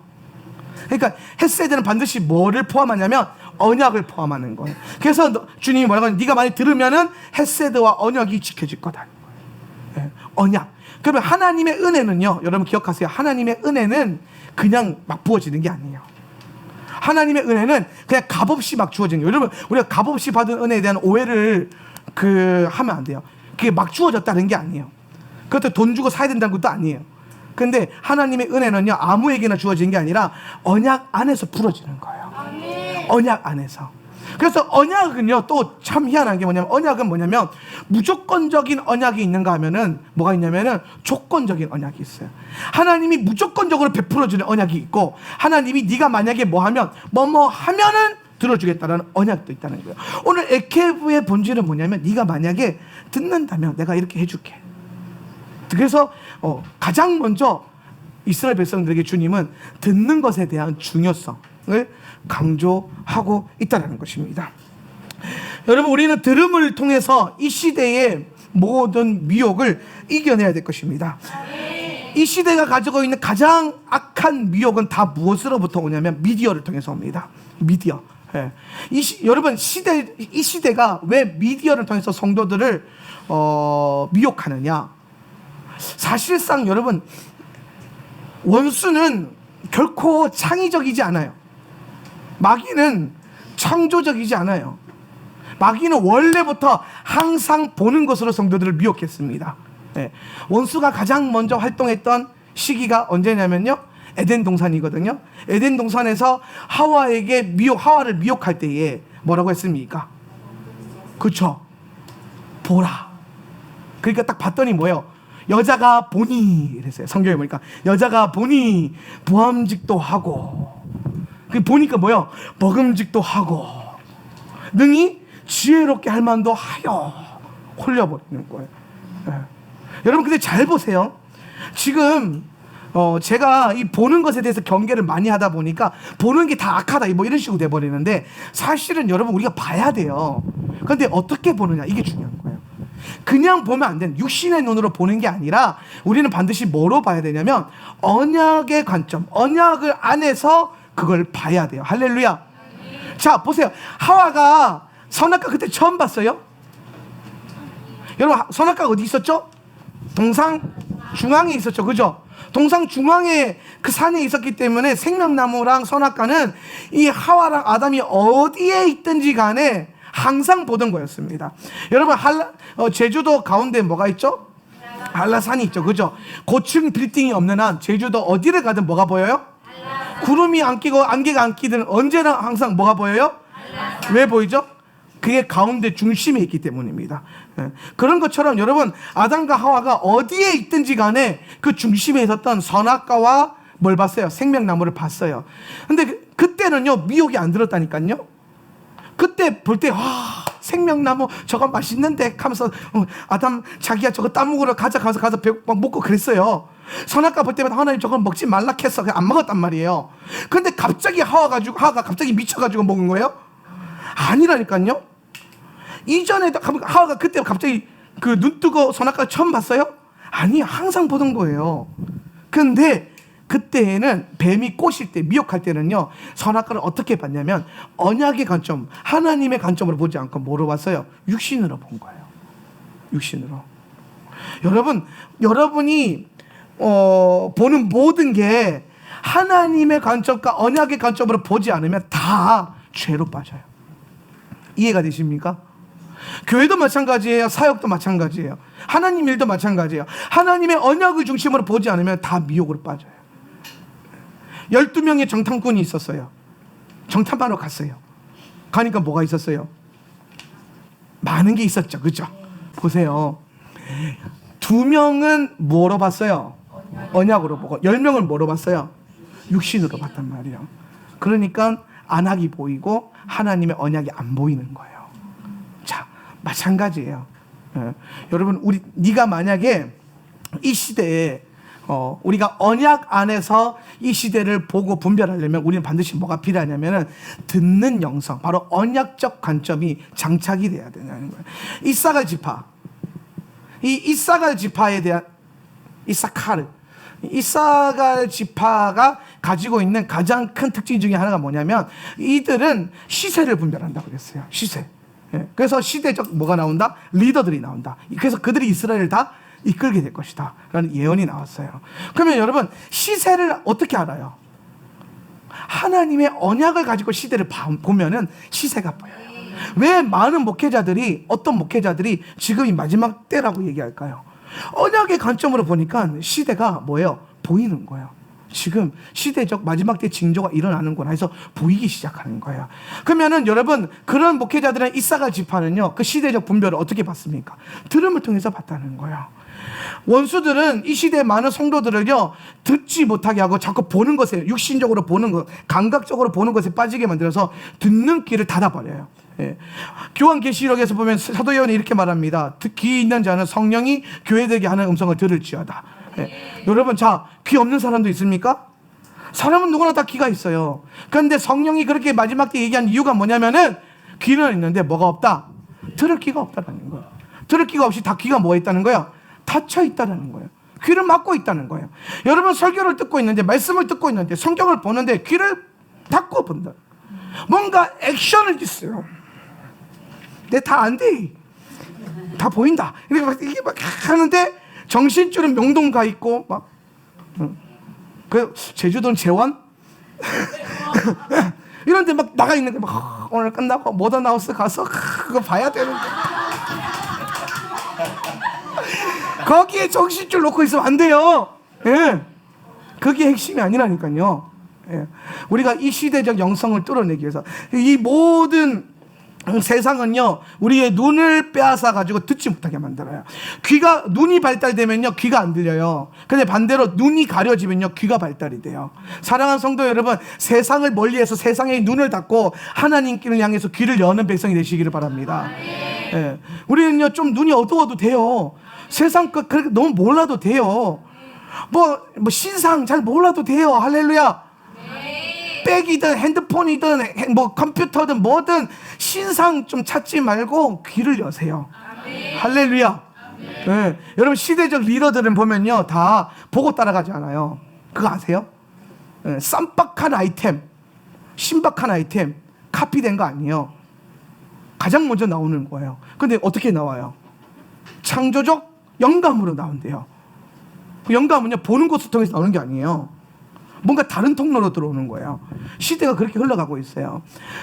Speaker 2: 그러니까 헤세드는 반드시 뭐를 포함하냐면 언약을 포함하는 거예요. 그래서 주님이 뭐라고 하냐면 네가 많이 들으면은 헤세드와 언약이 지켜질 거다. 언약. 그러면 하나님의 은혜는요, 여러분 기억하세요. 하나님의 은혜는 그냥 막 부어지는 게 아니에요. 하나님의 은혜는 그냥 값없이 막 주어지는 거예요. 여러분, 우리가 값없이 받은 은혜에 대한 오해를 하면 안 돼요. 그게 막 주어졌다는 게 아니에요. 그것도 돈 주고 사야 된다는 것도 아니에요. 근데 하나님의 은혜는요, 아무에게나 주어지는 게 아니라 언약 안에서 풀어지는 거예요. 언약 안에서. 그래서 언약은요, 또 참 희한한 게 뭐냐면, 언약은 뭐냐면 무조건적인 언약이 있는가 하면은 뭐가 있냐면은 조건적인 언약이 있어요. 하나님이 무조건적으로 베풀어주는 언약이 있고, 하나님이 네가 만약에 뭐 하면 뭐뭐 하면은 들어주겠다라는 언약도 있다는 거예요. 오늘 에케브의 본질은 뭐냐면 네가 만약에 듣는다면 내가 이렇게 해줄게. 그래서 가장 먼저 이스라엘 백성들에게 주님은 듣는 것에 대한 중요성을 강조하고 있다는 것입니다. 여러분, 우리는 들음을 통해서 이 시대의 모든 미혹을 이겨내야 될 것입니다. 이 시대가 가지고 있는 가장 악한 미혹은 다 무엇으로부터 오냐면 미디어를 통해서 옵니다. 미디어. 여러분, 이 시대가 왜 미디어를 통해서 성도들을 미혹하느냐? 사실상 여러분, 원수는 결코 창의적이지 않아요. 마귀는 창조적이지 않아요. 마귀는 원래부터 항상 보는 것으로 성도들을 미혹했습니다. 원수가 가장 먼저 활동했던 시기가 언제냐면요, 에덴 동산이거든요. 에덴 동산에서 하와를 미혹할 때에 뭐라고 했습니까? 그쵸? 보라. 그러니까 딱 봤더니 뭐예요? 여자가 보니, 이랬어요. 성경에 보니까 여자가 보니 부함직도 하고, 보니까 뭐예요? 먹음직도 하고 능히 지혜롭게 할 만도 하여 홀려버리는 거예요. 여러분, 근데 잘 보세요. 지금 제가 이 보는 것에 대해서 경계를 많이 하다 보니까 보는 게 다 악하다 뭐 이런 식으로 돼버리는데, 사실은 여러분 우리가 봐야 돼요. 그런데 어떻게 보느냐, 이게 중요한 거예요. 그냥 보면 안 되는, 육신의 눈으로 보는 게 아니라 우리는 반드시 뭐로 봐야 되냐면 언약의 관점, 언약을 안에서 그걸 봐야 돼요. 할렐루야. 자, 보세요. 하와가 선악과 그때 처음 봤어요? 여러분, 선악과가 어디 있었죠? 동상 중앙에 있었죠, 그죠? 동상 중앙에 그 산에 있었기 때문에 생명나무랑 선악과는 이 하와랑 아담이 어디에 있든지 간에 항상 보던 거였습니다. 여러분, 제주도 가운데 뭐가 있죠? 한라산이 있죠, 그죠? 고층 빌딩이 없는 한 제주도 어디를 가든 뭐가 보여요? 구름이 안 끼고 안개가 안 끼든 언제나 항상 뭐가 보여요? 왜 보이죠? 그게 가운데 중심에 있기 때문입니다. 그런 것처럼 여러분, 아담과 하와가 어디에 있든지 간에 그 중심에 있었던 선악과와 뭘 봤어요? 생명나무를 봤어요. 근데 그때는요, 미혹이 안 들었다니까요. 그때 볼 때, 와, 생명나무 저거 맛있는데 하면서 아담 자기야 저거 따먹으러 가서 막 먹고 그랬어요. 선악과 볼 때마다 하나님 저걸 먹지 말라 했어. 안 먹었단 말이에요. 근데 갑자기 하와가 갑자기 미쳐가지고 먹은 거예요? 아니라니까요. 이전에도 하와가 그때 갑자기 그 눈 뜨고 선악과 처음 봤어요? 아니, 항상 보던 거예요. 근데 그때에는 뱀이 꼬실 때, 미혹할 때는요, 선악과를 어떻게 봤냐면 언약의 관점, 하나님의 관점으로 보지 않고 뭐로 봤어요? 육신으로 본 거예요. 육신으로. 여러분이 보는 모든 게 하나님의 관점과 언약의 관점으로 보지 않으면 다 죄로 빠져요. 이해가 되십니까? 교회도 마찬가지예요. 사역도 마찬가지예요. 하나님 일도 마찬가지예요. 하나님의 언약을 중심으로 보지 않으면 다 미혹으로 빠져요. 12명의 정탐꾼이 있었어요. 정탐하러 갔어요. 가니까 뭐가 있었어요? 많은 게 있었죠. 그죠? 보세요. 2명은 뭐로 봤어요? 언약으로 보고 10명을 뭐로 봤어요? 육신으로 봤단 말이에요. 그러니까 안악이 보이고 하나님의 언약이 안 보이는 거예요. 자, 마찬가지예요. 여러분, 네가 만약에 이 시대에 우리가 언약 안에서 이 시대를 보고 분별하려면 우리는 반드시 뭐가 필요하냐면은 듣는 영성, 바로 언약적 관점이 장착이 돼야 되는 거예요. 이사갈 지파, 이 이사갈 지파에 대한 이사갈 지파가 가지고 있는 가장 큰 특징 중에 하나가 뭐냐면 이들은 시세를 분별한다고 그랬어요. 시세. 그래서 시대적 뭐가 나온다? 리더들이 나온다. 그래서 그들이 이스라엘을 다 이끌게 될 것이다 라는 예언이 나왔어요. 그러면 여러분, 시세를 어떻게 알아요? 하나님의 언약을 가지고 시대를 보면은 시세가 보여요. 왜 많은 목회자들이, 어떤 목회자들이 지금이 마지막 때라고 얘기할까요? 언약의 관점으로 보니까 시대가 뭐예요? 보이는 거예요. 지금 시대적 마지막 때 징조가 일어나는구나 해서 보이기 시작하는 거예요. 그러면은 여러분, 그런 목회자들은 이사갈 지파는요, 그 시대적 분별을 어떻게 봤습니까? 들음을 통해서 봤다는 거예요. 원수들은 이 시대의 많은 성도들을요, 듣지 못하게 하고 자꾸 보는 것에, 육신적으로 보는 것, 감각적으로 보는 것에 빠지게 만들어서 듣는 귀를 닫아버려요. 교환계시록에서 보면 사도 요한이 이렇게 말합니다. 귀 있는 자는 성령이 교회들에게 하는 음성을 들을지어다. 여러분, 자, 귀 없는 사람도 있습니까? 사람은 누구나 다 귀가 있어요. 그런데 성령이 그렇게 마지막 때 얘기한 이유가 뭐냐면은 귀는 있는데 뭐가 없다? 들을 귀가 없다는 거예요. 들을 귀가 없이 다 귀가 뭐 있다는 거예요? 닫혀 있다는 거예요. 귀를 막고 있다는 거예요. 여러분, 설교를 듣고 있는데, 말씀을 듣고 있는데, 성경을 보는데 귀를 닫고 본다. 뭔가 액션을 있어요. 근데 다 안 돼. 다 보인다. 이게 막 하는데 정신줄은 명동 가 있고 막. 그 제주도는 재원? 이런데 막 나가 있는 게 막 오늘 끝나고 모던하우스 가서 그거 봐야 되는데. 거기에 정신줄 놓고 있으면 안 돼요. 예. 그게 핵심이 아니라니까요. 예. 우리가 이 시대적 영성을 뚫어내기 위해서 이 모든 세상은요, 우리의 눈을 빼앗아 가지고 듣지 못하게 만들어요. 눈이 발달되면요, 귀가 안 들려요. 근데 반대로 눈이 가려지면요, 귀가 발달이 돼요. 사랑하는 성도 여러분, 세상을 멀리해서 세상의 눈을 닫고 하나님께를 향해서 귀를 여는 백성이 되시기를 바랍니다. 예. 우리는요, 좀 눈이 어두워도 돼요. 세상 것 그렇게 너무 몰라도 돼요. 뭐 신상 잘 몰라도 돼요. 할렐루야. 백이든 핸드폰이든 뭐 컴퓨터든 뭐든 신상 좀 찾지 말고 귀를 여세요. 할렐루야. 네. 여러분, 시대적 리더들은 보면요, 다 보고 따라가지 않아요. 그거 아세요? 네. 쌈박한 아이템, 신박한 아이템 카피된 거 아니에요. 가장 먼저 나오는 거예요. 근데 어떻게 나와요? 창조적 영감으로 나온대요. 그 영감은요, 보는 것을 통해서 나오는 게 아니에요. 뭔가 다른 통로로 들어오는 거예요. 시대가 그렇게 흘러가고 있어요.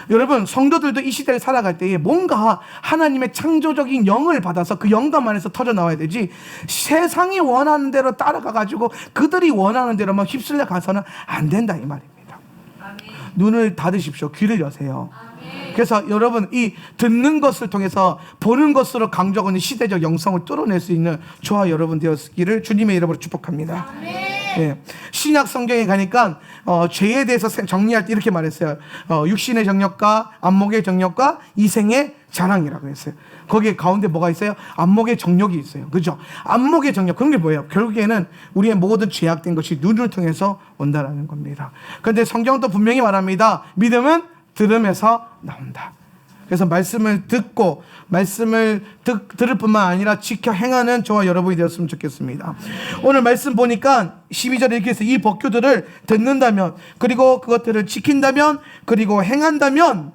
Speaker 2: 여러분, 성도들도 이 시대를 살아갈 때에 뭔가 하나님의 창조적인 영을 받아서 그 영감 안에서 터져 나와야 되지, 세상이 원하는 대로 따라가가지고 그들이 원하는 대로만 휩쓸려 가서는 안 된다, 이 말입니다. 아멘. 눈을 닫으십시오. 귀를 여세요. 아멘. 그래서 여러분, 이 듣는 것을 통해서 보는 것으로 강조하고 있는 시대적 영성을 뚫어낼 수 있는 저와 여러분 되었기를 주님의 이름으로 축복합니다. 아멘. 예. 신약 성경에 가니까 죄에 대해서 정리할 때 이렇게 말했어요. 육신의 정욕과 안목의 정욕과 이생의 자랑이라고 했어요. 거기에 가운데 뭐가 있어요? 안목의 정욕이 있어요. 그죠? 안목의 정욕, 그런 게 뭐예요? 결국에는 우리의 모든 죄악된 것이 눈을 통해서 온다라는 겁니다. 그런데 성경도 분명히 말합니다. 믿음은 들음에서 나온다. 그래서 말씀을 듣고 말씀을 들을 뿐만 아니라 지켜 행하는 저와 여러분이 되었으면 좋겠습니다. 오늘 말씀 보니까 12절에 이렇게 해서 이 법규들을 듣는다면, 그리고 그것들을 지킨다면, 그리고 행한다면,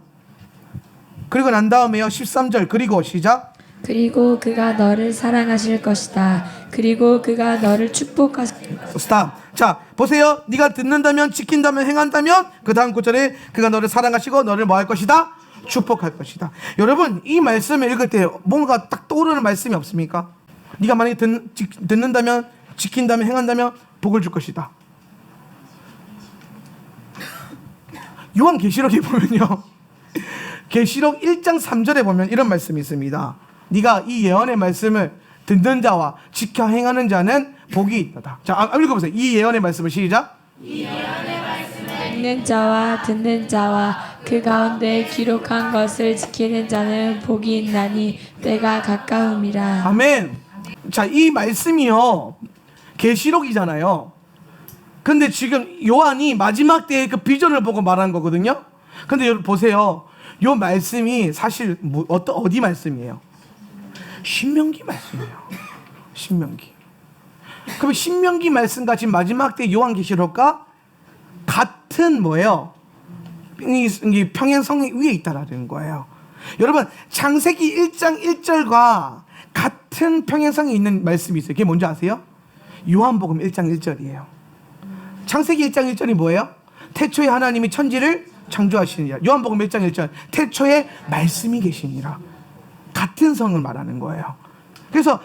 Speaker 2: 그리고 난 다음에요 13절, 그리고 시작.
Speaker 3: 그리고 그가 너를 사랑하실 것이다. 그리고 그가 너를 축복하실
Speaker 2: 스탑. 자, 보세요. 네가 듣는다면, 지킨다면, 행한다면, 그 다음 구절에 그가 너를 사랑하시고 너를 뭐 할 것이다? 축복할 것이다. 여러분, 이 말씀을 읽을 때 뭔가 딱 떠오르는 말씀이 없습니까? 네가 만약에 듣는다면, 지킨다면, 행한다면 복을 줄 것이다. 요한계시록에 보면요, 계시록 1장 3절에 보면 이런 말씀이 있습니다. 네가 이 예언의 말씀을 듣는 자와 지켜 행하는 자는 복이 있다. 자, 읽어보세요. 이 예언의 말씀을 시작.
Speaker 3: 읽는 자와 듣는 자와 그 가운데 기록한 것을 지키는 자는 복이 있나니 때가 가까움이라.
Speaker 2: 아멘. 자, 이 말씀이요, 계시록이잖아요. 근데 지금 요한이 마지막 때의 그 비전을 보고 말한 거거든요. 근데 여러분 보세요. 요 말씀이 사실 어디 말씀이에요? 신명기 말씀이에요. 신명기. 그럼 신명기 말씀과 지금 마지막 때 요한계시록과 같은 뭐예요? 이 평행성 위에 있다라는 거예요. 여러분, 창세기 1장 1절과 같은 평행성이 있는 말씀이 있어요. 그게 뭔지 아세요? 요한복음 1장 1절이에요. 창세기 1장 1절이 뭐예요? 태초에 하나님이 천지를 창조하시니라. 요한복음 1장 1절, 태초에 말씀이 계시니라. 같은 성을 말하는 거예요. 그래서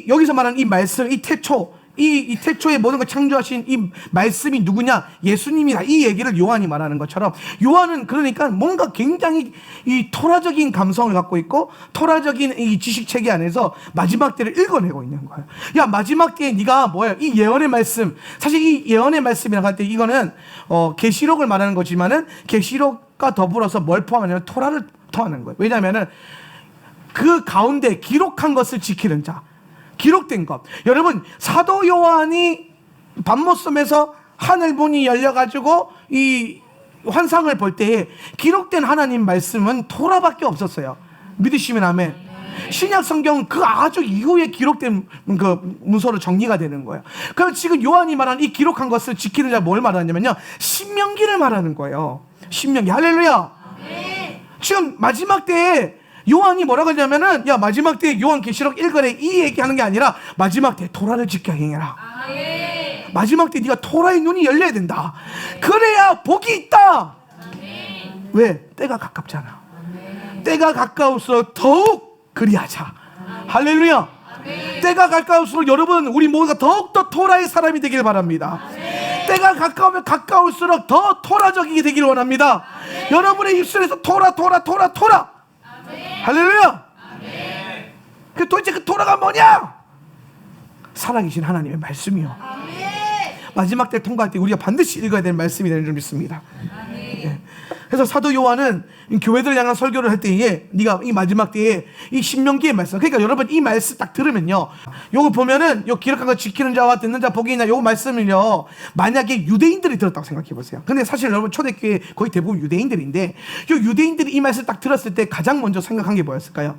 Speaker 2: 여기서 말하는 이 말씀, 이 태초, 이 태초에 모든 걸 창조하신 이 말씀이 누구냐? 예수님이다. 이 얘기를 요한이 말하는 것처럼, 요한은 그러니까 뭔가 굉장히 이 토라적인 감성을 갖고 있고 토라적인 이 지식 체계 안에서 마지막 때를 읽어내고 있는 거예요. 야, 마지막 때에 네가 뭐예요? 이 예언의 말씀, 사실 이 예언의 말씀이라고 할 때 이거는 계시록을 말하는 거지만은 계시록과 더불어서 뭘 포함하냐면 토라를 포함하는 거예요. 왜냐하면은 그 가운데 기록한 것을 지키는 자, 기록된 것. 여러분, 사도 요한이 밤모섬에서 하늘문이 열려가지고 이 환상을 볼 때에 기록된 하나님 말씀은 토라밖에 없었어요. 믿으시면 아멘. 신약 성경은 그 아주 이후에 기록된 그 문서로 정리가 되는 거예요. 그럼 지금 요한이 말한 이 기록한 것을 지키는 자 뭘 말하냐면요, 신명기를 말하는 거예요. 신명기. 할렐루야. 지금 마지막 때에 요한이 뭐라고 하냐면은, 야, 마지막 때에 요한계시록 1권에 이 얘기하는 게 아니라 마지막 때에 토라를 지켜 행해라. 마지막 때 네가 토라의 눈이 열려야 된다. 그래야 복이 있다. 왜? 때가 가깝잖아. 때가 가까울수록 더욱 그리하자. 할렐루야. 때가 가까울수록 여러분, 우리 모두가 더욱더 토라의 사람이 되길 바랍니다. 때가 가까우면 가까울수록 더 토라적이게 되길 원합니다. 여러분의 입술에서 토라. 할렐루야. 그 도대체 그 토라가 뭐냐? 살아계신 하나님의 말씀이요. 마지막 때 통과할 때 우리가 반드시 읽어야 될 말씀이 되는 줄 믿습니다. 예. 그래서 사도 요한은 교회들 향한 설교를 할 때에 네가 이 마지막 때에 이 신명기의 말씀, 그러니까 여러분 이 말씀 딱 들으면요, 요거 보면은 요 기록한 거 지키는 자와 듣는 자 복이 있나, 요 말씀을요, 만약에 유대인들이 들었다고 생각해 보세요. 근데 사실 여러분 초대교회 거의 대부분 유대인들인데, 요 유대인들이 이 말씀 딱 들었을 때 가장 먼저 생각한 게 뭐였을까요?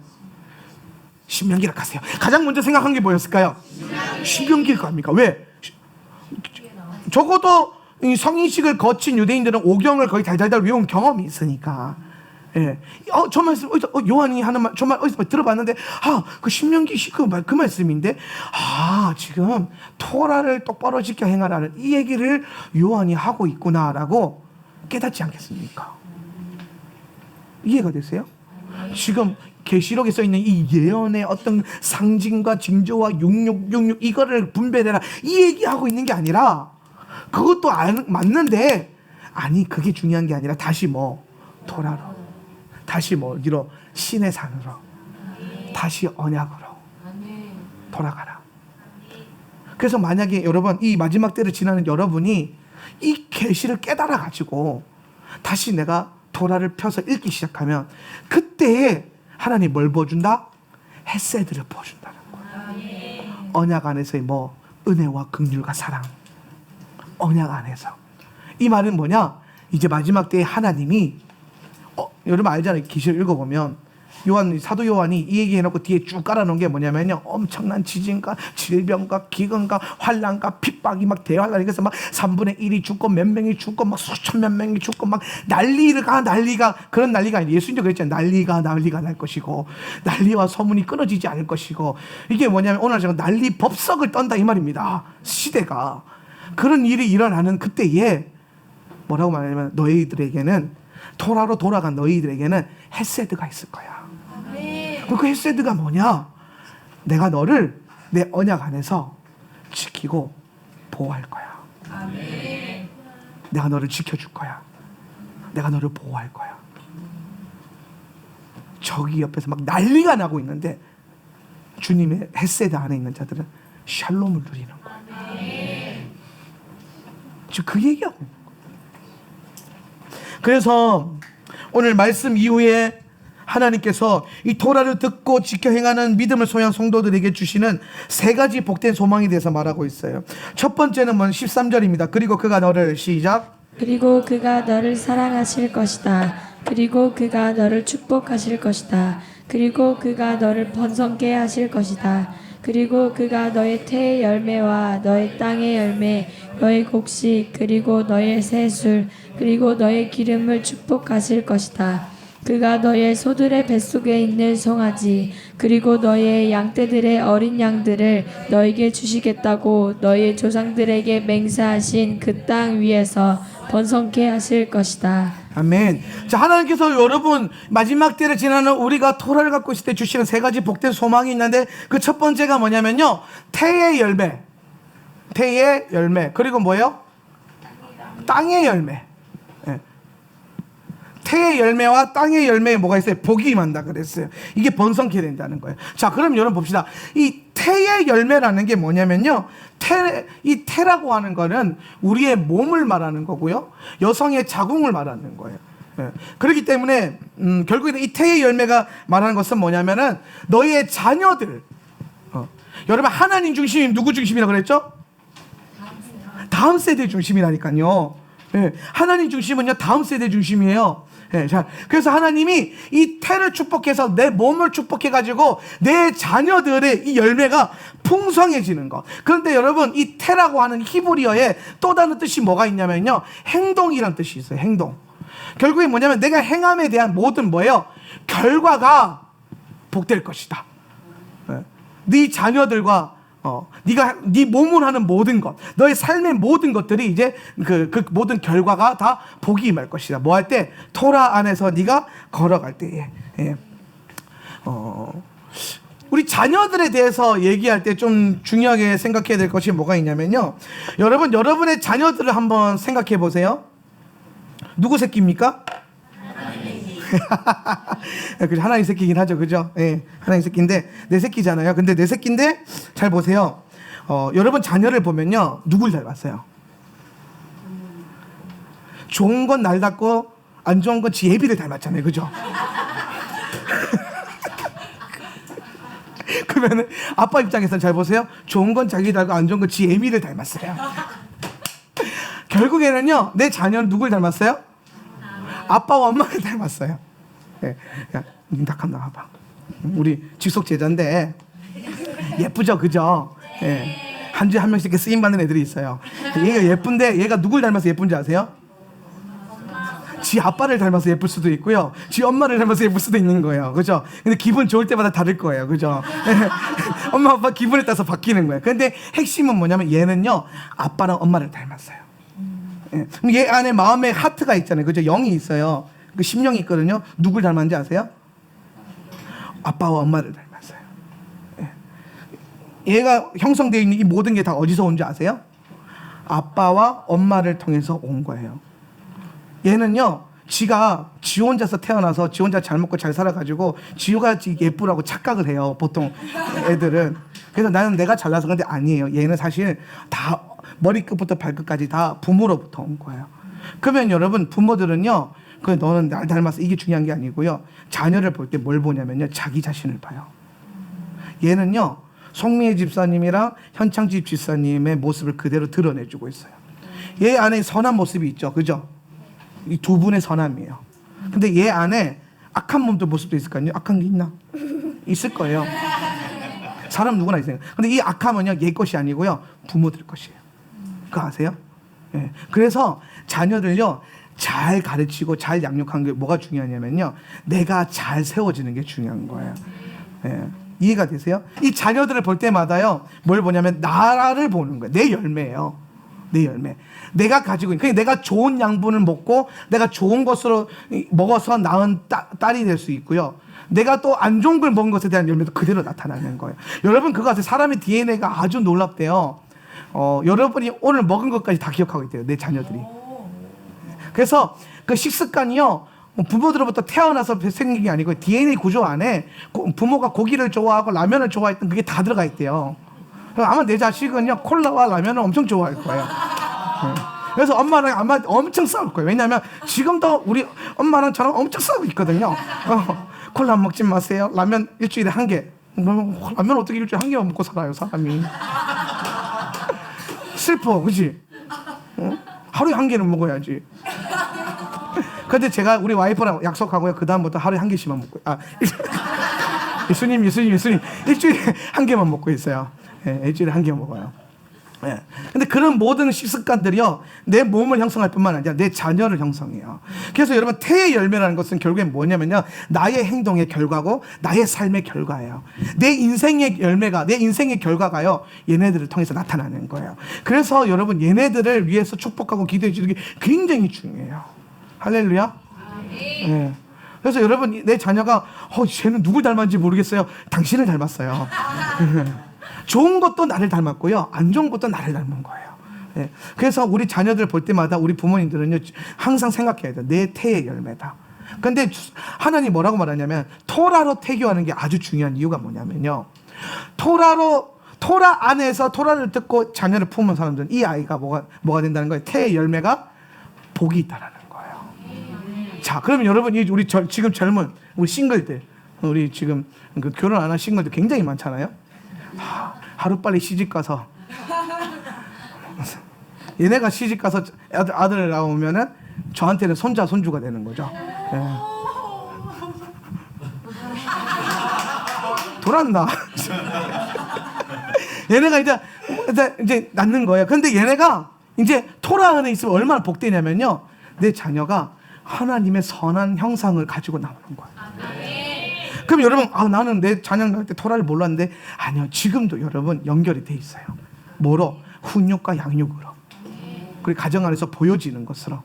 Speaker 2: 신명기라 하세요. 가장 먼저 생각한 게 뭐였을까요? 신명기일 거 아닙니까? 왜? 적어도 이 성인식을 거친 유대인들은 오경을 거의 달달달 외운 경험이 있으니까. 예. 저 말씀 어디서 요한이 하는 말, 저 말 어디서 들어봤는데, 그 신명기 그 말씀인데, 지금 토라를 똑바로 지켜 행하라는 이 얘기를 요한이 하고 있구나라고 깨닫지 않겠습니까? 이해가 되세요? 지금 계시록에 써 있는 이 예언의 어떤 상징과 징조와 66 이거를 분별해라 이 얘기하고 있는 게 아니라, 그것도 맞는데, 아니 그게 중요한 게 아니라 다시 토라로, 다시 어디로? 신의 산으로, 다시 언약으로 돌아가라. 그래서 만약에 여러분 이 마지막 때를 지나는 여러분이 이 계시를 깨달아 가지고 다시 내가 토라를 펴서 읽기 시작하면, 그때에 하나님 뭘 보여준다? 헤세드를 보여준다는 거예요. 언약 안에서의 은혜와 긍휼과 사랑, 언약 안에서. 이 말은 뭐냐? 이제 마지막 때에 하나님이 여러분 알잖아요. 계시를 읽어보면 사도 요한이 이 얘기 해놓고 뒤에 쭉 깔아놓은 게 뭐냐면요, 엄청난 지진과 질병과 기근과 환란과 핍박이 막 대환란이, 그래서 막 3분의 1이 죽고 몇 명이 죽고 막 수천 몇 명이 죽고 막 난리가, 그런 난리가 아니에요. 예수님도 그랬잖아요. 난리가 날 것이고 난리와 소문이 끊어지지 않을 것이고, 이게 뭐냐면 오늘 제가 난리 법석을 떤다 이 말입니다. 시대가 그런 일이 일어나는 그때에 뭐라고 말하냐면, 너희들에게는, 토라로 돌아간 너희들에게는 헤세드가 있을 거야. 그 헤세드가 뭐냐? 내가 너를 내 언약 안에서 지키고 보호할 거야. 내가 너를 지켜줄 거야. 내가 너를 보호할 거야. 저기 옆에서 막 난리가 나고 있는데 주님의 헤세드 안에 있는 자들은 샬롬을 누리는 거야. 지금 그 얘기하고. 그래서 오늘 말씀 이후에 하나님께서 이 토라를 듣고 지켜 행하는 믿음을 소유한 성도들에게 주시는 세 가지 복된 소망에 대해서 말하고 있어요. 첫 번째는 13절입니다. 그리고 그가 너를, 시작,
Speaker 3: 그리고 그가 너를 사랑하실 것이다. 그리고 그가 너를 축복하실 것이다. 그리고 그가 너를 번성케 하실 것이다. 그리고 그가 너의 태의 열매와 너의 땅의 열매, 너의 곡식, 그리고 너의 새술, 그리고 너의 기름을 축복하실 것이다. 그가 너의 소들의 뱃속에 있는 송아지, 그리고 너의 양떼들의 어린 양들을 너에게 주시겠다고 너의 조상들에게 맹세하신 그 땅 위에서 번성케 하실 것이다.
Speaker 2: 아멘. 자, 하나님께서 여러분 마지막 때를 지나는 우리가 토라를 갖고 있을 때 주시는 세 가지 복된 소망이 있는데, 그 첫 번째가 뭐냐면요, 태의 열매. 태의 열매. 그리고 뭐예요? 땅의 열매. 예. 태의 열매와 땅의 열매에 뭐가 있어요? 복이 임한다 그랬어요. 이게 번성케 된다는 거예요. 자, 그럼 여러분 봅시다. 이 태의 열매라는 게 뭐냐면요, 이 태라고 하는 거는 우리의 몸을 말하는 거고요, 여성의 자궁을 말하는 거예요. 예. 그렇기 때문에 결국에는 이 태의 열매가 말하는 것은 뭐냐면은 너희의 자녀들, 여러분 하나님 중심이 누구 중심이라고 그랬죠? 다음 세대 중심이라니까요. 예. 하나님 중심은요 다음 세대 중심이에요. 예, 자, 그래서 하나님이 이 태를 축복해서 내 몸을 축복해가지고 내 자녀들의 이 열매가 풍성해지는 것. 그런데 여러분, 이 태라고 하는 히브리어에 또 다른 뜻이 뭐가 있냐면요, 행동이란 뜻이 있어요. 행동. 결국에 뭐냐면 내가 행함에 대한 모든 뭐예요? 결과가 복될 것이다. 예. 네 자녀들과 네가 네 몸을 하는 모든 것, 너의 삶의 모든 것들이 이제 그 모든 결과가 다 복이 임할 것이다. 뭐 할 때? 토라 안에서 네가 걸어갈 때에. 예. 우리 자녀들에 대해서 얘기할 때 좀 중요하게 생각해야 될 것이 뭐가 있냐면요, 여러분의 자녀들을 한번 생각해 보세요. 누구 새끼입니까? 하나님 새끼긴 하죠, 그죠? 예, 하나님 새끼인데 내 새끼잖아요. 근데 내 새끼인데 잘 보세요. 여러분 자녀를 보면요, 누굴 닮았어요? 좋은 건 날 닮고 안 좋은 건 지 애비를 닮았잖아요, 그죠? 그러면은 아빠 입장에서는 잘 보세요. 좋은 건 자기 닮고 안 좋은 건 지 애비를 닮았어요. 결국에는요, 내 자녀는 누굴 닮았어요? 아빠와 엄마를 닮았어요. 예, 야, 닭한 나와봐. 우리 직속 제자인데 예쁘죠, 그죠? 예, 한 주에 한 명씩 이렇게 쓰임 받는 애들이 있어요. 얘가 예쁜데 얘가 누굴 닮아서 예쁜지 아세요? 지 아빠를 닮아서 예쁠 수도 있고요, 지 엄마를 닮아서 예쁠 수도 있는 거예요, 그죠? 근데 기분 좋을 때마다 다를 거예요, 그죠? 엄마 아빠 기분에 따라서 바뀌는 거예요. 근데 핵심은 뭐냐면 얘는요, 아빠랑 엄마를 닮았어요. 예. 얘 안에 마음에 하트가 있잖아요, 그죠? 영이 있어요. 그 심령이 있거든요. 누굴 닮았는지 아세요? 아빠와 엄마를 닮았어요. 예. 얘가 형성되어 있는 이 모든 게 다 어디서 온 줄 아세요? 아빠와 엄마를 통해서 온 거예요. 얘는요, 지 혼자서 태어나서 지 혼자 잘 먹고 잘 살아가지고 지가 예쁘라고 착각을 해요, 보통 애들은. 그래서 나는 내가 잘나서. 근데 아니에요. 얘는 사실 다 머리끝부터 발끝까지 다 부모로부터 온 거예요. 그러면 여러분, 부모들은요, 너는 날 닮았어, 이게 중요한 게 아니고요, 자녀를 볼 때 뭘 보냐면요, 자기 자신을 봐요. 얘는요, 송미애 집사님이랑 현창집 집사님의 모습을 그대로 드러내주고 있어요. 얘 안에 선한 모습이 있죠, 그죠? 이 두 분의 선함이에요. 근데 얘 안에 악한 몸도 모습도 있을 거 아니에요? 악한 게 있나? 있을 거예요. 사람 누구나 있어요. 근데 이 악함은요, 얘 것이 아니고요, 부모들 것이에요. 그거 아세요? 예. 그래서 자녀들요, 잘 가르치고 잘 양육하는 게 뭐가 중요하냐면요, 내가 잘 세워지는 게 중요한 거예요. 예. 이해가 되세요? 이 자녀들을 볼 때마다요, 뭘 보냐면 나를 보는 거예요. 내 열매예요. 내 열매. 내가 가지고 있는, 그러니까 내가 좋은 양분을 먹고 내가 좋은 것으로 먹어서 낳은 딸이 될 수 있고요, 내가 또 안 좋은 걸 먹은 것에 대한 열매도 그대로 나타나는 거예요. 여러분 그거 아세요? 사람의 DNA가 아주 놀랍대요. 여러분이 오늘 먹은 것까지 다 기억하고 있대요, 내 자녀들이. 그래서 그 식습관이요, 부모들로부터 태어나서 생긴 게 아니고 DNA 구조 안에 부모가 고기를 좋아하고 라면을 좋아했던 그게 다 들어가 있대요. 아마 내 자식은요, 콜라와 라면을 엄청 좋아할 거예요. 그래서 엄마랑 아마 엄청 싸울 거예요. 왜냐하면 지금도 우리 엄마랑 저랑 엄청 싸우고 있거든요. 콜라 먹지 마세요. 라면 일주일에 1개. 라면 어떻게 일주일에 1개만 먹고 살아요, 사람이. 슬퍼, 그치? 하루에 1개는 먹어야지. 근데 제가 우리 와이프랑 약속하고요, 그 다음부터 하루에 1개씩만 먹고, 예수님 일주일에 1개만 먹고 있어요. 예, 일주일에 1개 먹어요. 예. 근데 그런 모든 식습관들이요, 내 몸을 형성할 뿐만 아니라 내 자녀를 형성해요. 그래서 여러분, 태의 열매라는 것은 결국엔 뭐냐면요, 나의 행동의 결과고 나의 삶의 결과예요. 내 인생의 열매가, 내 인생의 결과가요, 얘네들을 통해서 나타나는 거예요. 그래서 여러분, 얘네들을 위해서 축복하고 기도해 주는 게 굉장히 중요해요. 할렐루야. 예. 그래서 여러분, 내 자녀가 쟤는 누굴 닮았는지 모르겠어요. 당신을 닮았어요. 좋은 것도 나를 닮았고요, 안 좋은 것도 나를 닮은 거예요. 예. 그래서 우리 자녀들 볼 때마다 우리 부모님들은요, 항상 생각해야 돼요. 내 태의 열매다. 근데 하나님 뭐라고 말하냐면, 토라로 태교하는 게 아주 중요한 이유가 뭐냐면요, 토라 안에서 토라를 듣고 자녀를 품은 사람들은 이 아이가 뭐가 된다는 거예요? 태의 열매가 복이 있다라는 거예요. 자, 그러면 여러분, 우리 지금 젊은 우리 싱글들, 우리 지금 그 결혼 안 한 싱글들 굉장히 많잖아요. 하루빨리 시집가서 얘네가 시집가서 아들을 낳으면은 저한테는 손자 손주가 되는 거죠. 예. 돌았나? 얘네가 이제 낳는 거예요. 근데 얘네가 이제 토라 안에 있으면 얼마나 복되냐면요, 내 자녀가 하나님의 선한 형상을 가지고 나오는 거예요. 그럼 여러분, 나는 내 자녀 낳을 때 토라를 몰랐는데, 아니요, 지금도 여러분 연결이 돼 있어요. 뭐로? 훈육과 양육으로. 그리고 가정 안에서 보여지는 것으로.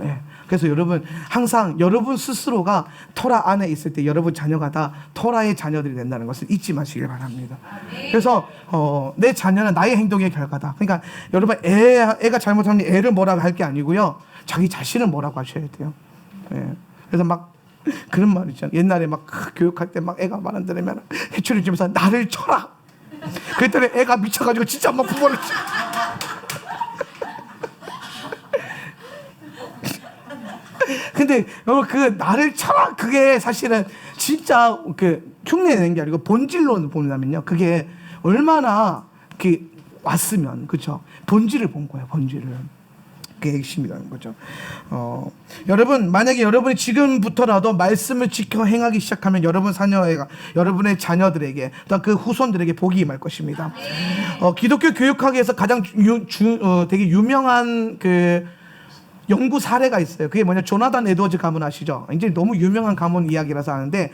Speaker 2: 예. 그래서 여러분, 항상 여러분 스스로가 토라 안에 있을 때 여러분 자녀가 다 토라의 자녀들이 된다는 것을 잊지 마시길 바랍니다. 그래서 내 자녀는 나의 행동의 결과다. 그러니까 여러분, 애가 잘못하면 애를 뭐라고 할 게 아니고요, 자기 자신을 뭐라고 하셔야 돼요. 예. 그래서 막 그런 말 있잖아요. 옛날에 막 교육할 때 막 애가 말 안 들으면 해초리 주면서 나를 쳐라. 그랬더니 애가 미쳐가지고 진짜 막 부모를 쳐. 근데 여러분, 그 나를 쳐라, 그게 사실은 진짜 그 흉내내는 게 아니고 본질로 본다면요, 그게 얼마나 왔으면, 그렇죠? 본질을 본 거예요, 본질을. 그게 핵심이라는 거죠. 여러분, 만약에 여러분이 지금부터라도 말씀을 지켜 행하기 시작하면 여러분의 자녀들에게, 또 그 후손들에게 복이 임할 것입니다. 기독교 교육학에서 가장 되게 유명한 그 연구 사례가 있어요. 그게 뭐냐, 조나단 에드워즈 가문 아시죠? 이제 너무 유명한 가문 이야기라서 아는데,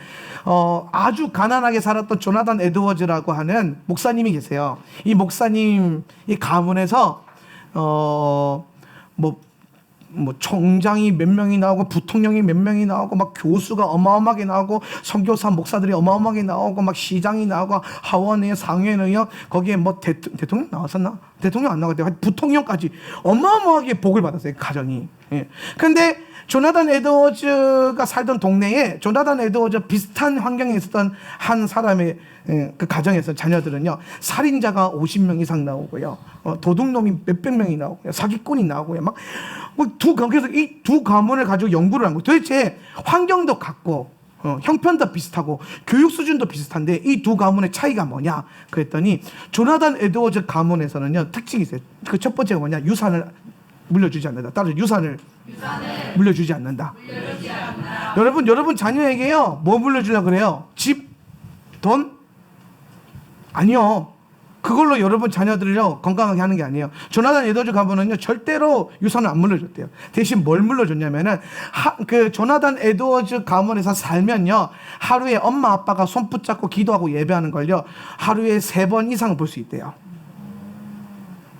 Speaker 2: 아주 가난하게 살았던 조나단 에드워즈라고 하는 목사님이 계세요. 이 목사님 이 가문에서 뭐 총장이 몇 명이 나오고 부통령이 몇 명이 나오고 막 교수가 어마어마하게 나오고 선교사 목사들이 어마어마하게 나오고 막 시장이 나오고 하원의원 상원의원 거기에 뭐 대통령 나왔었나? 대통령 안 나왔대요. 부통령까지 어마어마하게 복을 받았어요, 가정이. 예. 근데 조나단 에드워즈가 살던 동네에 조나단 에드워즈 비슷한 환경에 있었던 한 사람의 그 가정에서 자녀들은요, 살인자가 50명 이상 나오고요, 도둑놈이 몇백 명이 나오고요, 사기꾼이 나오고요, 그래서 이 두 가문을 가지고 연구를 한 거예요. 도대체 환경도 같고 형편도 비슷하고 교육 수준도 비슷한데 이 두 가문의 차이가 뭐냐 그랬더니, 조나단 에드워즈 가문에서는요, 특징이 있어요. 그 첫 번째가 뭐냐, 유산을 물려주지 않는다. 따라서 유산을 물려주지 않는다. 여러분 자녀에게요 뭐 물려주려고 그래요? 집? 돈? 아니요. 그걸로 여러분 자녀들을요 건강하게 하는 게 아니에요. 조나단 에드워즈 가보면요 절대로 유산을 안 물려줬대요. 대신 뭘 물려줬냐면은 그 조나단 에드워즈 가문에서 살면요 하루에 엄마 아빠가 손 붙잡고 기도하고 예배하는 걸요 하루에 3번 이상 볼 수 있대요.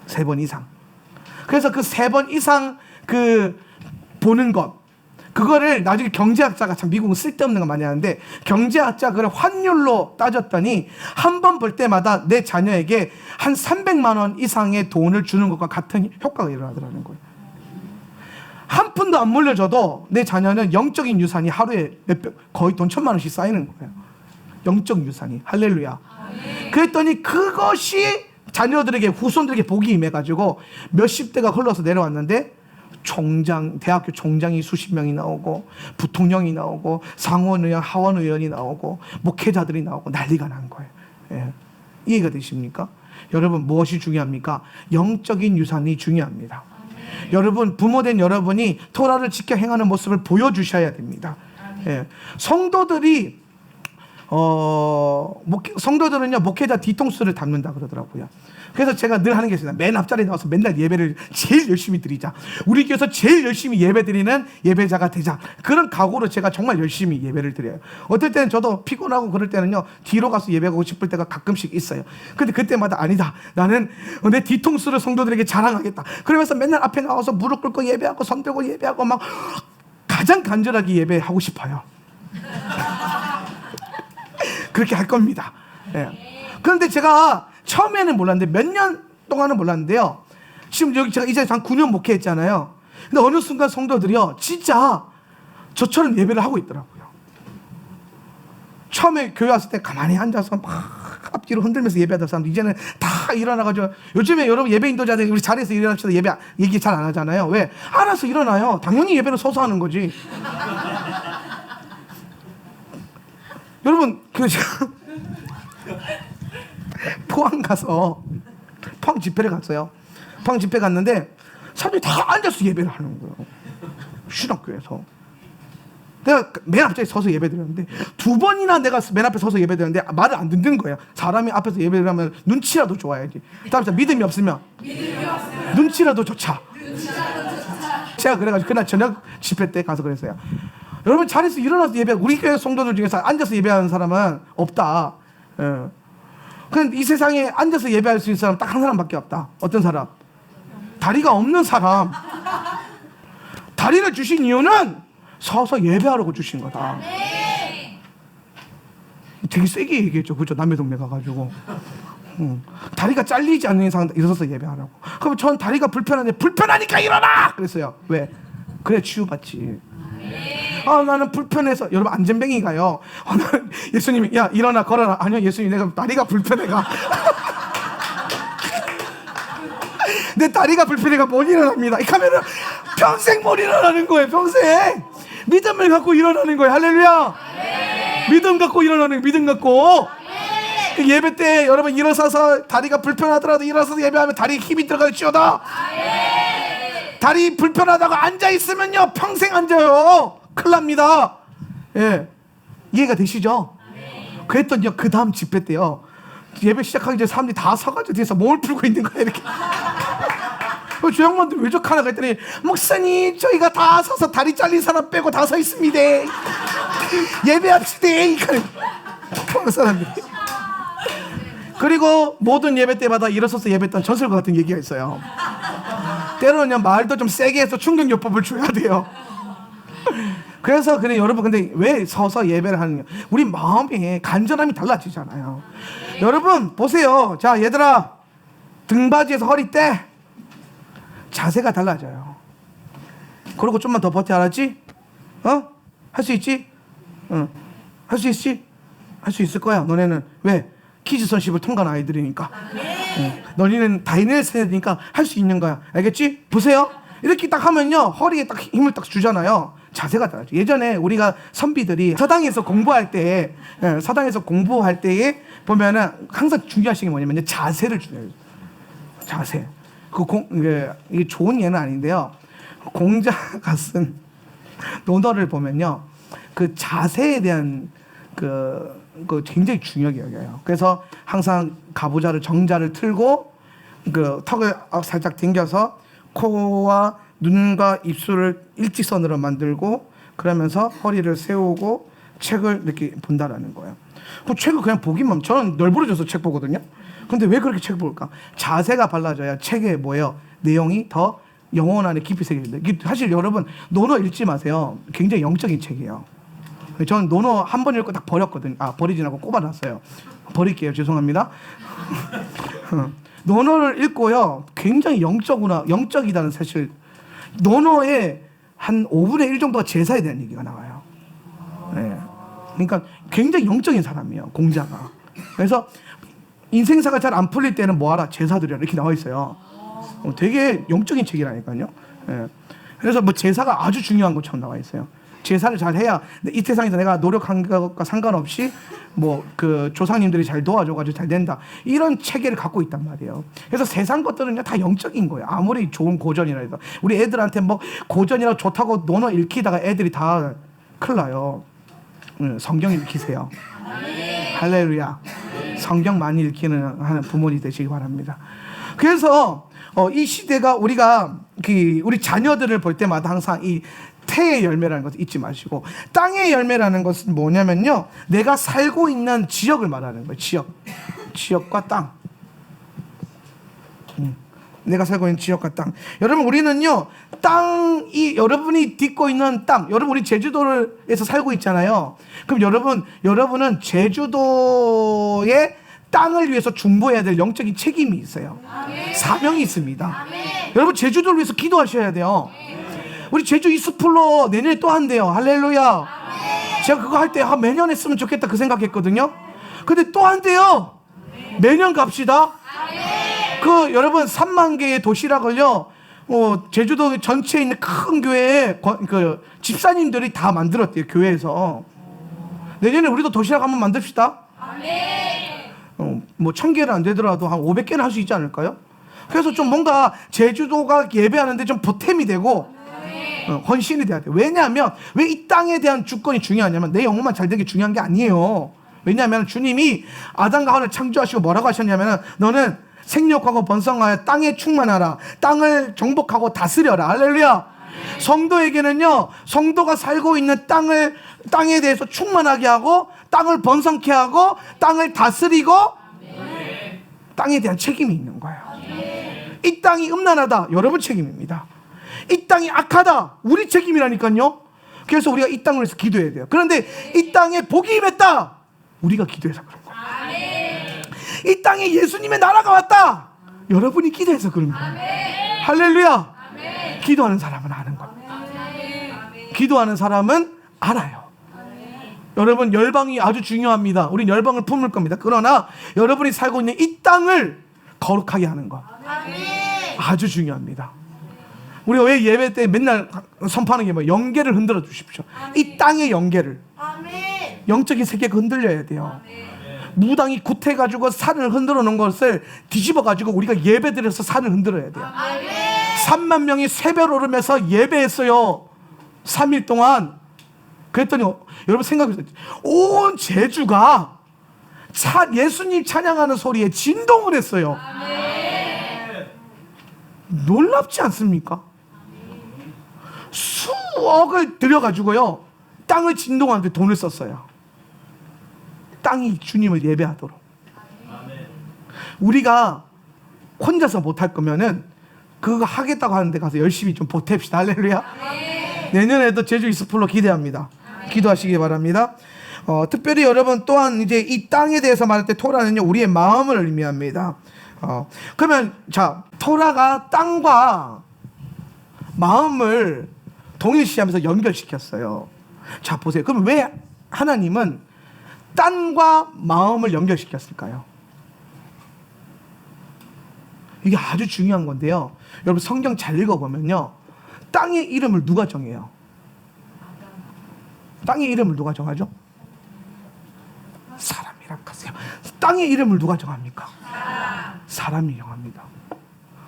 Speaker 2: 3번 이상. 그래서 그 3번 이상 그 보는 것 그거를 나중에 경제학자가 참 미국은 쓸데없는 거 많이 하는데 경제학자가 그걸 환율로 따졌더니 한 번 볼 때마다 내 자녀에게 한 300만 원 이상의 돈을 주는 것과 같은 효과가 일어나더라는 거예요. 한 푼도 안 물려줘도 내 자녀는 영적인 유산이 하루에 거의 돈 1,000만 원씩 쌓이는 거예요. 영적 유산이. 할렐루야. 그랬더니 그것이 자녀들에게 후손들에게 복이 임해가지고 몇십 대가 흘러서 내려왔는데 대학교 총장이 수십 명이 나오고 부통령이 나오고 상원의원, 하원의원이 나오고 목회자들이 나오고 난리가 난 거예요. 예. 이해가 되십니까? 여러분 무엇이 중요합니까? 영적인 유산이 중요합니다. 여러분 부모된 여러분이 토라를 지켜 행하는 모습을 보여주셔야 됩니다. 예. 성도들은요 목회자 뒤통수를 담는다 그러더라고요. 그래서 제가 늘 하는 게 있습니다. 맨 앞자리에 나와서 맨날 예배를 제일 열심히 드리자. 우리 교회에서 제일 열심히 예배 드리는 예배자가 되자. 그런 각오로 제가 정말 열심히 예배를 드려요. 어떨 때는 저도 피곤하고 그럴 때는요 뒤로 가서 예배하고 싶을 때가 가끔씩 있어요. 근데 그때마다 아니다. 나는 내 뒤통수를 성도들에게 자랑하겠다. 그러면서 맨날 앞에 나와서 무릎 꿇고 예배하고 손 들고 예배하고 막 가장 간절하게 예배하고 싶어요. 그렇게 할 겁니다. 예. 그런데 제가 처음에는 몰랐는데 몇 년 동안은 몰랐는데요. 지금 여기 제가 이제 한 9년 목회했잖아요. 근데 어느 순간 성도들이요 진짜 저처럼 예배를 하고 있더라고요. 처음에 교회 왔을 때 가만히 앉아서 막 앞뒤로 흔들면서 예배하던 사람들 이제는 다 일어나가지고 요즘에 여러분 예배 인도자들 우리 자리에서 일어납시다 예배 얘기 잘 안 하잖아요. 왜? 알아서 일어나요. 당연히 예배는 서서 하는 거지. 여러분 제가 포항 집회를 갔어요. 포항 집회 갔는데 사람들이 다 앉아서 예배를 하는 거예요. 신학교에서. 내가 맨 앞자리에 서서 예배 드렸는데 2번이나 내가 맨 앞에 서서 예배 드렸는데 말을 안 듣는 거예요. 사람이 앞에서 예배를 하면 눈치라도 줘야지. 다음에 믿음이 없으면 눈치라도 줬자. 제가 그래가지고 그날 저녁 집회 때 가서 그랬어요. 여러분 자리에서 일어나서 예배하고 우리 교회 성도들 중에서 앉아서 예배하는 사람은 없다. 근데 이 세상에 앉아서 예배할 수 있는 사람 딱 한 사람밖에 없다. 어떤 사람? 다리가 없는 사람. 다리를 주신 이유는 서서 예배하라고 주신 거다. 되게 세게 얘기했죠. 그죠? 남의 동네 가가지고. 다리가 잘리지 않는 이상 일어서서 예배하라고. 그럼 전 다리가 불편한데 불편하니까 일어나! 그랬어요. 왜? 그래 치유받지. 나는 불편해서. 여러분 안전뱅이가요. 예수님이 야 일어나 걸어라. 아니요 예수님 내가 다리가 불편해가. 내 다리가 불편해가 못 일어납니다. 이렇게 하면은 평생 못 일어나는 거예요. 평생. 믿음을 갖고 일어나는 거예요. 할렐루야. 믿음 갖고 일어나는 믿음 갖고. 그 예배 때 여러분 일어서서 다리가 불편하더라도 일어서서 예배하면 다리에 힘이 들어가지어다. 다리 불편하다고 앉아있으면요 평생 앉아요. 큰일 납니다. 예. 이해가 되시죠? 그랬더니요 그 다음 집회 때요 예배 시작하기 전에 사람들이 다 서가지고 뒤에서 몸을 풀고 있는 거예요. 이렇게. 저 양반들 왜 저카나 그랬더니 목사님 저희가 다 서서 다리 잘린 사람 빼고 다 서 있습니다. 예배합시다. 그 사람들이. 그리고 모든 예배 때마다 일어서서 예배했던 전설과 같은 얘기가 있어요. 때로는 말도 좀 세게 해서 충격요법을 줘야 돼요. 그래서 그래 여러분 근데 왜 서서 예배를 하느냐? 우리 마음의 간절함이 달라지잖아요. 여러분 보세요. 자 얘들아 등받이에서 허리 떼. 자세가 달라져요. 그리고 좀만 더 버텨 알았지? 할 수 있지? 할 수 있지? 할 수 있을 거야. 너네는 왜? 키즈선십을 통과한 아이들이니까. 너희는 다이넬 세대니까 할 수 있는 거야. 알겠지? 보세요. 이렇게 딱 하면요 허리에 딱 힘을 딱 주잖아요. 자세가 달라져. 예전에 우리가 선비들이 서당에서 공부할 때에 보면은 항상 중요하신 게 뭐냐면 자세를 중요해요. 자세. 이게 좋은 예는 아닌데요. 공자가 쓴 논어를 보면요, 그 자세에 대한 그 굉장히 중요하게 여겨요. 그래서 항상 가부좌를 정자를 틀고 그 턱을 살짝 당겨서 코와 눈과 입술을 일직선으로 만들고 그러면서 허리를 세우고 책을 이렇게 본다라는 거예요. 그 책을 그냥 보기만, 저는 널브러져서 책 보거든요. 근데 왜 그렇게 책 볼까? 자세가 발라져야 책의 뭐예요? 내용이 더 영혼 안에 깊이 새겨진다. 사실 여러분 논어 읽지 마세요. 굉장히 영적인 책이에요. 저는 논어 한 번 읽고 딱 버렸거든요. 버리진 않고 꼽아놨어요. 버릴게요. 죄송합니다. 논어를 읽고요, 굉장히 영적이다는 사실. 논어의 한 5분의 1 정도가 제사에 대한 얘기가 나와요. 네. 그러니까 굉장히 영적인 사람이에요, 공자가. 그래서 인생사가 잘 안 풀릴 때는 뭐하라? 제사 드려라. 이렇게 나와 있어요. 되게 영적인 책이라니까요. 예. 그래서 뭐 제사가 아주 중요한 것처럼 나와 있어요. 제사를 잘 해야 이 세상에서 내가 노력한 것과 상관없이 뭐 그 조상님들이 잘 도와줘가지고 잘 된다, 이런 체계를 갖고 있단 말이에요. 그래서 세상 것들은요 다 영적인 거예요. 아무리 좋은 고전이라 해도 우리 애들한테 뭐 고전이라 좋다고 논어 읽히다가 애들이 다 큰일 나요. 성경 읽히세요. 할렐루야. 성경 많이 읽히는 하는 부모님 되시기 바랍니다. 그래서 이 시대가 우리가 우리 자녀들을 볼 때마다 항상 이 태의 열매라는 것을 잊지 마시고, 땅의 열매라는 것은 뭐냐면요, 내가 살고 있는 지역을 말하는 거예요. 지역과 땅. 내가 살고 있는 지역과 땅. 여러분, 우리는요, 여러분이 딛고 있는 땅, 여러분 우리 제주도에서 살고 있잖아요. 그럼 여러분은 제주도의 땅을 위해서 중보해야 될 영적인 책임이 있어요. 사명이 있습니다. 여러분 제주도를 위해서 기도하셔야 돼요. 우리 제주 이스플로 내년에 또 한대요. 할렐루야. 제가 그거 할 때 매년 했으면 좋겠다 그 생각했거든요. 근데 또 한대요. 매년 갑시다. 여러분 3만 개의 도시락을요, 제주도 전체에 있는 큰 교회에 집사님들이 다 만들었대요. 교회에서. 내년에 우리도 도시락 한번 만듭시다. 뭐 1000개는 안 되더라도 한 500개는 할 수 있지 않을까요? 그래서 좀 뭔가 제주도가 예배하는데 좀 보탬이 되고 헌신이 돼야 돼요. 왜냐하면 왜 이 땅에 대한 주권이 중요하냐면 내 영혼만 잘 되는 게 중요한 게 아니에요. 왜냐하면 주님이 아담과 하와를 창조하시고 뭐라고 하셨냐면, 너는 생육하고 번성하여 땅에 충만하라. 땅을 정복하고 다스려라. 할렐루야. 성도에게는요, 성도가 살고 있는 땅에 대해서 충만하게 하고, 땅을 번성케 하고, 땅을 다스리고, 땅에 대한 책임이 있는 거예요. 이 땅이 음란하다, 여러분 책임입니다. 이 땅이 악하다, 우리 책임이라니까요. 그래서 우리가 이 땅을 위해서 기도해야 돼요. 그런데 이 땅에 복이 임했다, 우리가 기도해서 그런 거예요. 이 땅에 예수님의 나라가 왔다, 여러분이 기도해서 그런 거예요. 할렐루야. 기도하는 사람은 아는 겁니다. 기도하는 사람은 알아요. 여러분 열방이 아주 중요합니다. 우린 열방을 품을 겁니다. 그러나 여러분이 살고 있는 이 땅을 거룩하게 하는 것 아주 중요합니다. 우리가 왜 예배 때 맨날 선포하는 게 뭐예요? 영계를 흔들어 주십시오. 이 땅의 영계를. 영적인 세계가 흔들려야 돼요. 무당이 굿해가지고 산을 흔들어 놓은 것을 뒤집어가지고 우리가 예배드려서 산을 흔들어야 돼요. 3만 명이 새벽 오르면서 예배했어요. 3일 동안. 그랬더니 여러분 생각해보세요. 온 제주가 예수님 찬양하는 소리에 진동을 했어요. 놀랍지 않습니까? 수억을 들여가지고요, 땅을 진동하는데 돈을 썼어요. 땅이 주님을 예배하도록. 우리가 혼자서 못할 거면은 그거 하겠다고 하는데 가서 열심히 좀 보탭시다. 할렐루야. 내년에도 제주 이스플로 기대합니다. 기도하시기 바랍니다. 특별히 여러분 또한 이제 이 땅에 대해서 말할 때 토라는요, 우리의 마음을 의미합니다. 그러면 자, 토라가 땅과 마음을 동일시하면서 연결시켰어요. 자, 보세요. 그럼 왜 하나님은 땅과 마음을 연결시켰을까요? 이게 아주 중요한 건데요. 여러분 성경 잘 읽어보면요, 땅의 이름을 누가 정해요? 땅의 이름을 누가 정하죠? 사람이라고 하세요. 땅의 이름을 누가 정합니까? 사람이 정합니다.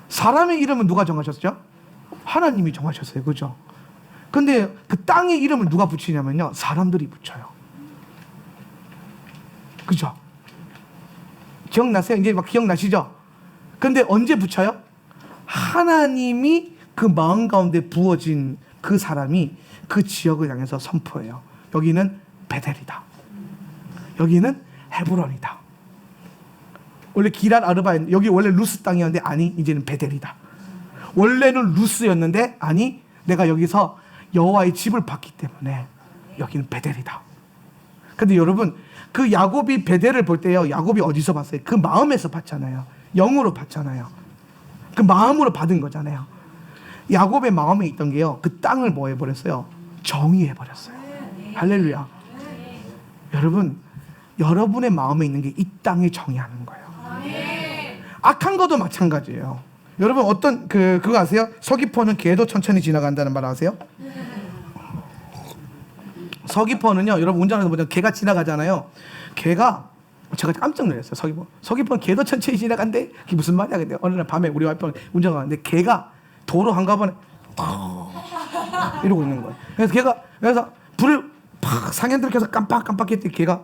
Speaker 2: 사람의 이름은 누가 정하셨죠? 하나님이 정하셨어요. 그죠? 근데 그 땅의 이름을 누가 붙이냐면요, 사람들이 붙여요. 그죠? 기억나세요? 이제 막 기억나시죠? 근데 언제 붙여요? 하나님이 그 마음 가운데 부어진 그 사람이 그 지역을 향해서 선포해요. 여기는 베델이다. 여기는 헤브론이다. 원래 기랄 아르바인, 여기 원래 루스 땅이었는데 아니, 이제는 베델이다. 원래는 루스였는데 아니, 내가 여기서 여호와의 집을 봤기 때문에 여기는 베델이다. 근데 여러분, 그 야곱이 베델을 볼 때요, 야곱이 어디서 봤어요? 그 마음에서 봤잖아요. 영으로 봤잖아요. 그 마음으로 받은 거잖아요. 야곱의 마음에 있던 게요, 그 땅을 뭐 해버렸어요? 정의해버렸어요. 할렐루야. 여러분, 여러분의 마음에 있는 게 이 땅을 정의하는 거예요. 악한 것도 마찬가지예요. 여러분, 어떤 그거 아세요? 서귀포는 개도 천천히 지나간다는 말 아세요? 서귀포는요, 여러분 운전하면서 보면 개가 지나가잖아요. 개가, 제가 깜짝 놀랐어요. 서귀포는 개도 천천히 지나간대. 그게 무슨 말이야? 근데 어느 날 밤에 우리 와이프가 운전하는데 개가 도로 한가번에 이러고 있는 거예요. 그래서 불을 팍 상현들 켜서 깜빡깜빡 했더니 개가,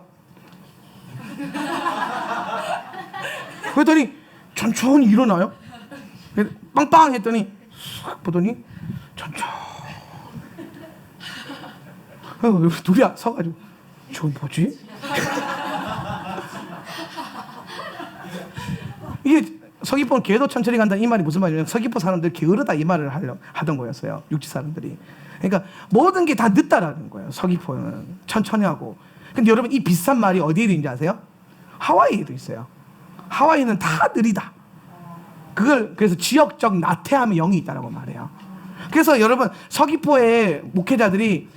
Speaker 2: 그랬더니 천천히 일어나요. 빵빵 했더니 싹 보더니 천천히, 둘이 서가지고 저건 뭐지? 이게 서귀포는 개도 천천히 간다 이 말이 무슨 말이냐면, 서귀포 사람들 게으르다 이 말을 하던 거였어요. 육지 사람들이. 그러니까 모든 게 다 늦다라는 거예요. 서귀포는 천천히 하고. 근데 여러분, 이 비슷한 말이 어디에 있는지 아세요? 하와이에도 있어요. 하와이는 다 느리다. 그래서 지역적 나태함의 영이 있다라고 말해요. 그래서 여러분, 서귀포의 목회자들이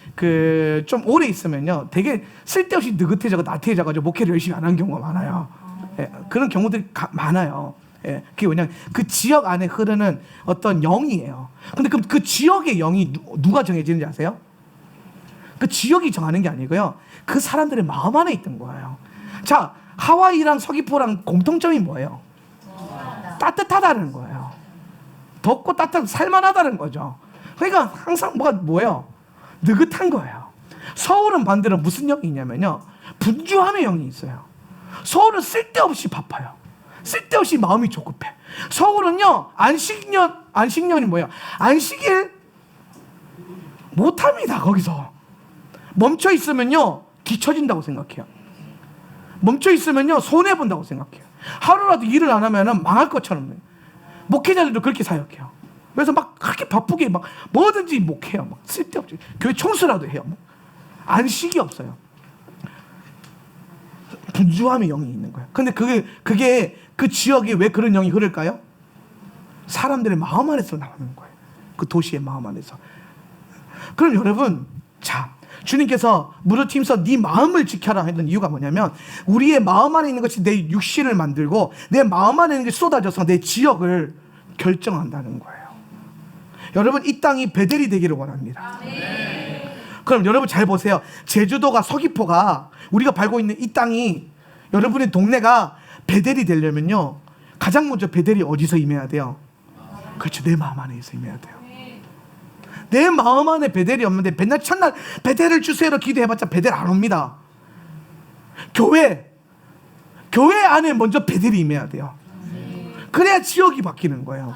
Speaker 2: 좀 오래 있으면요, 되게 쓸데없이 느긋해져고 나태해져가지고 목회를 열심히 안 하는 경우가 많아요. 예, 그런 경우들이 많아요. 예, 그게 왜냐면 그 지역 안에 흐르는 어떤 영이에요. 근데 그 지역의 영이 누가 정해지는지 아세요? 그 지역이 정하는 게 아니고요, 그 사람들의 마음 안에 있던 거예요. 자, 하와이랑 서귀포랑 공통점이 뭐예요? 따뜻하다는 거예요. 덥고 따뜻하고 살만하다는 거죠. 그러니까 항상 뭐예요? 느긋한 거예요. 서울은 반대로 무슨 영이 있냐면요, 분주함의 영이 있어요. 서울은 쓸데없이 바빠요. 쓸데없이 마음이 조급해. 서울은요, 안식년이 뭐예요? 안식일 못합니다. 거기서 멈춰 있으면요, 뒤처진다고 생각해요. 멈춰 있으면요, 손해 본다고 생각해요. 하루라도 일을 안 하면은 망할 것처럼. 목회자들도 그렇게 사역해요. 그래서 막 그렇게 바쁘게 막 뭐든지 목해요. 막 쓸데없이 교회 청소라도 해요. 안식이 없어요. 분주함의 영이 있는 거예요. 근데 그게 그 지역에 왜 그런 영이 흐를까요? 사람들의 마음 안에서 나오는 거예요. 그 도시의 마음 안에서. 그럼 여러분, 자, 주님께서 무릇 힘써 네 마음을 지켜라 했던 이유가 뭐냐면, 우리의 마음 안에 있는 것이 내 육신을 만들고 내 마음 안에 있는 것이 쏟아져서 내 지역을 결정한다는 거예요. 여러분, 이 땅이 베델이 되기를 원합니다. 그럼 여러분 잘 보세요. 제주도가, 서귀포가, 우리가 밟고 있는 이 땅이, 여러분의 동네가 베델이 되려면요, 가장 먼저 베델이 어디서 임해야 돼요? 그렇죠, 내 마음 안에서 임해야 돼요. 내 마음 안에 베델이 없는데 맨날 첫날 베델을 주세요로 기도해봤자 베델 안 옵니다. 교회 안에 먼저 베델이 임해야 돼요. 그래야 지역이 바뀌는 거예요.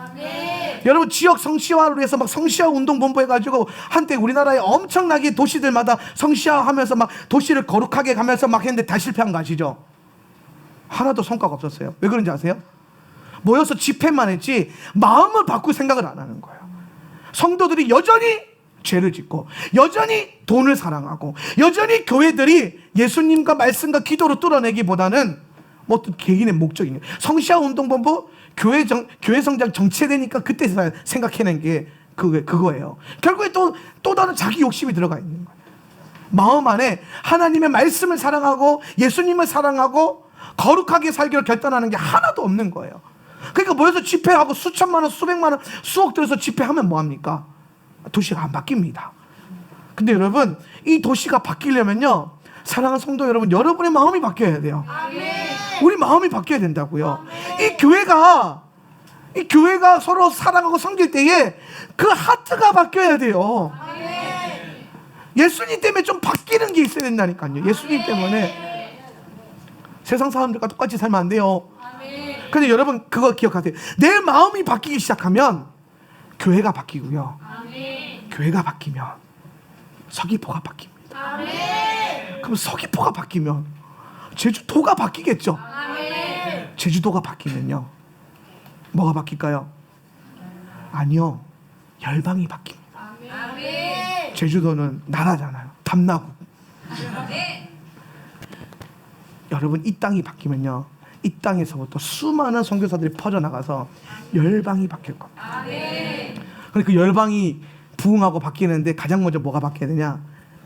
Speaker 2: 여러분, 지역 성시화를 위해서 막 성시화 운동 본부 해가지고 한때 우리나라에 엄청나게 도시들마다 성시화하면서 막 도시를 거룩하게 가면서 막 했는데 다 실패한 거 아시죠? 하나도 성과가 없었어요. 왜 그런지 아세요? 모여서 집회만 했지 마음을 바꿀 생각을 안 하는 거예요. 성도들이 여전히 죄를 짓고, 여전히 돈을 사랑하고, 여전히 교회들이 예수님과 말씀과 기도로 뚫어내기보다는 뭐 어떤 개인의 목적이에요. 성시화 운동본부 교회 성장 정체되니까 그때 생각해낸 게 그거예요. 결국에 또 다른 자기 욕심이 들어가 있는 거예요. 마음 안에 하나님의 말씀을 사랑하고 예수님을 사랑하고 거룩하게 살기로 결단하는 게 하나도 없는 거예요. 그러니까 모여서 집회하고 수천만 원, 수백만 원, 수억 들여서 집회하면 뭐합니까? 도시가 안 바뀝니다. 근데 여러분, 이 도시가 바뀌려면요, 사랑하는 성도 여러분, 여러분의 마음이 바뀌어야 돼요. 우리 마음이 바뀌어야 된다고요. 이 교회가 이 교회가 서로 사랑하고 섬길 때에 그 하트가 바뀌어야 돼요. 예수님 때문에 좀 바뀌는 게 있어야 된다니까요. 예수님 때문에 세상 사람들과 똑같이 살면 안 돼요. 근데 여러분 그거 기억하세요. 내 마음이 바뀌기 시작하면 교회가 바뀌고요. 교회가 바뀌면 서귀포가 바뀝니다. 그럼 서귀포가 바뀌면 제주도가 바뀌겠죠. 제주도가 바뀌면요 뭐가 바뀔까요? 아니요, 열방이 바뀝니다. 제주도는 나라잖아요. 담나국. 여러분 이 땅이 바뀌면요 이 땅에서부터 수많은 선교사들이 퍼져나가서 열방이 바뀔 겁니다. 그런데 그 열방이 부흥하고 바뀌는데 가장 먼저 뭐가 바뀌어야 되냐?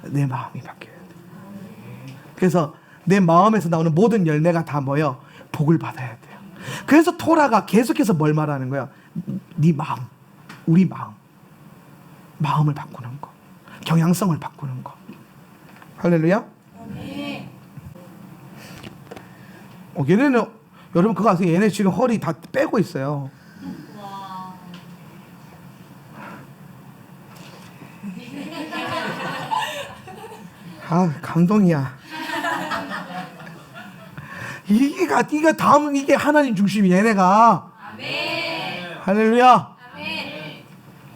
Speaker 2: 내 마음이 바뀌어야 돼. 그래서 내 마음에서 나오는 모든 열매가 다 뭐예요? 복을 받아야 돼요. 그래서 토라가 계속해서 뭘 말하는 거야? 네 마음, 우리 마음을 바꾸는 거, 경향성을 바꾸는 거. 할렐루야. 얘네는 여러분 그거 아세요? 얘네 지금 허리 다 빼고 있어요. 아, 감동이야. 이게 다음 이게 하나님 중심이 얘네가. 아멘. 할렐루야. 아멘.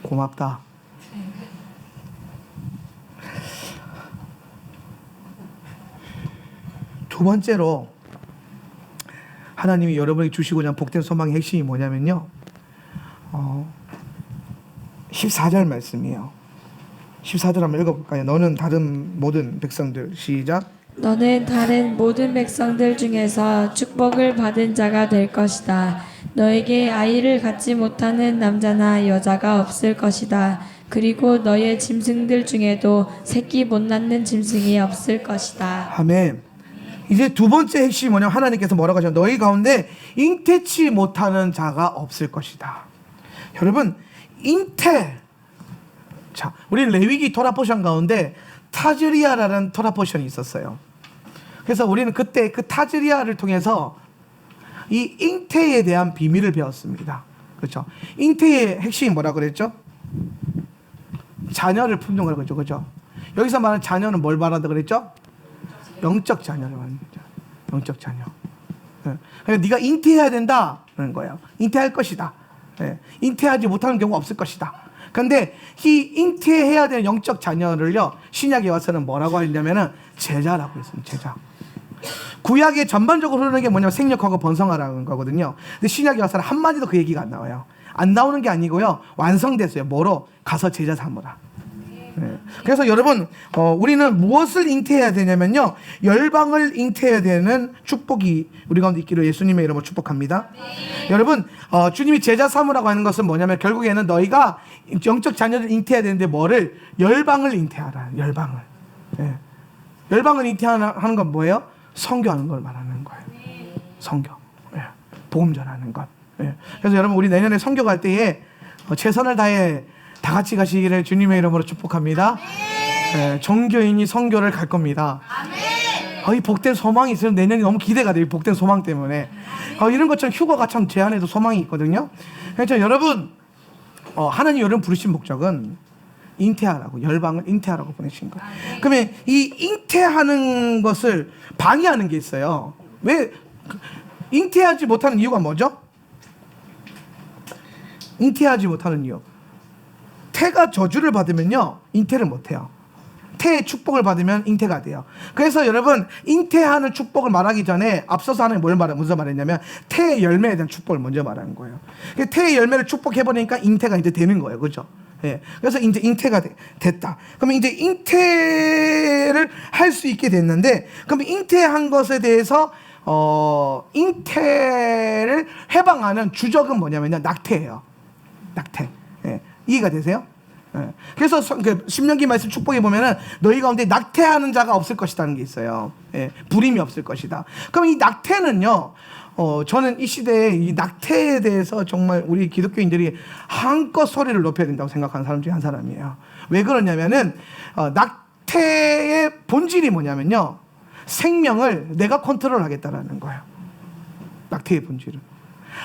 Speaker 2: 고맙다. 두 번째로 하나님이 여러분에게 주시고자 하는 복된 소망의 핵심이 뭐냐면요 14절 말씀이에요. 14절 한번 읽어볼까요? 너는 다른 모든 백성들, 시작.
Speaker 3: 너는 다른 모든 백성들 중에서 축복을 받은 자가 될 것이다. 너에게 아이를 갖지 못하는 남자나 여자가 없을 것이다. 그리고 너의 짐승들 중에도 새끼 못 낳는 짐승이 없을 것이다.
Speaker 2: 아멘. 이제 두 번째 핵심이 뭐냐면 하나님께서 뭐라고 하셨냐? 너희 가운데 잉태치 못하는 자가 없을 것이다. 여러분 잉태, 자, 우리 레위기 토라 포션 가운데 타즈리아라는 토라 포션이 있었어요. 그래서 우리는 그때 그 타즈리아를 통해서 이 잉태에 대한 비밀을 배웠습니다. 그렇죠? 잉태의 핵심이 뭐라 그랬죠? 자녀를 품는 거라고 그랬죠. 그렇죠? 여기서 말하는 자녀는 뭘 말한다 그랬죠? 영적 자녀를 말하는 거죠. 영적 자녀. 그러니까 네가 잉태해야 된다는 거예요. 잉태할 것이다. 잉태하지 못하는 경우가 없을 것이다. 그런데 이 잉태해야 되는 영적 자녀를요 신약에 와서는 뭐라고 했냐면은 제자라고 했습니다. 제자. 구약에 전반적으로 흐르는 게 뭐냐면 생육하고 번성하라는 거거든요. 근데 신약에 와서는 한마디도 그 얘기가 안 나와요. 안 나오는 게 아니고요 완성됐어요. 뭐로? 가서 제자 삼으라. 그래서 여러분 우리는 무엇을 잉태해야 되냐면요 열방을 잉태해야 되는 축복이 우리 가운데 있기를 예수님의 이름으로 축복합니다. 여러분 주님이 제자 삼으라고 하는 것은 뭐냐면 결국에는 너희가 영적 자녀를 잉태해야 되는데 뭐를? 열방을 잉태하라. 열방을. 열방을 잉태하는 건 뭐예요? 선교하는 걸 말하는 거예요. 선교. 복음 전하는 것. 그래서 여러분 우리 내년에 선교 갈 때에 최선을 다해 다 같이 가시기를 주님의 이름으로 축복합니다. 종교인이 선교를 갈 겁니다. 이 복된 소망이 있어요. 내년이 너무 기대가 돼요. 복된 소망 때문에. 이런 것처럼 휴가가 참 제 안에도 소망이 있거든요. 그래서 여러분 하나님 여러분 부르신 목적은 잉태하라고, 열방을 잉태하라고 보내신 거예요. 그러면 이 잉태하는 것을 방해하는 게 있어요. 왜 잉태하지 못하는 이유가 뭐죠? 잉태하지 못하는 이유. 태가 저주를 받으면요 잉태를 못해요. 태의 축복을 받으면 잉태가 돼요. 그래서 여러분 잉태하는 축복을 말하기 전에 앞서서 하나님 무슨 말했냐면 태의 열매에 대한 축복을 먼저 말하는 거예요. 태의 열매를 축복해버리니까 잉태가 이제 되는 거예요. 그죠? 그래서 이제 잉태가 됐다. 그러면 이제 잉태를 할 수 있게 됐는데, 그럼 잉태한 것에 대해서 잉태를 해방하는 주적은 뭐냐면요 낙태예요. 낙태. 이해가 되세요? 그래서 신명기 말씀 축복에 보면은 너희 가운데 낙태하는 자가 없을 것이라는 게 있어요. 불임이 없을 것이다. 그럼 이 낙태는요, 저는 이 시대에 이 낙태에 대해서 정말 우리 기독교인들이 한껏 소리를 높여야 된다고 생각하는 사람 중에 한 사람이에요. 왜 그러냐면은 낙태의 본질이 뭐냐면요, 생명을 내가 컨트롤하겠다라는 거예요. 낙태의 본질은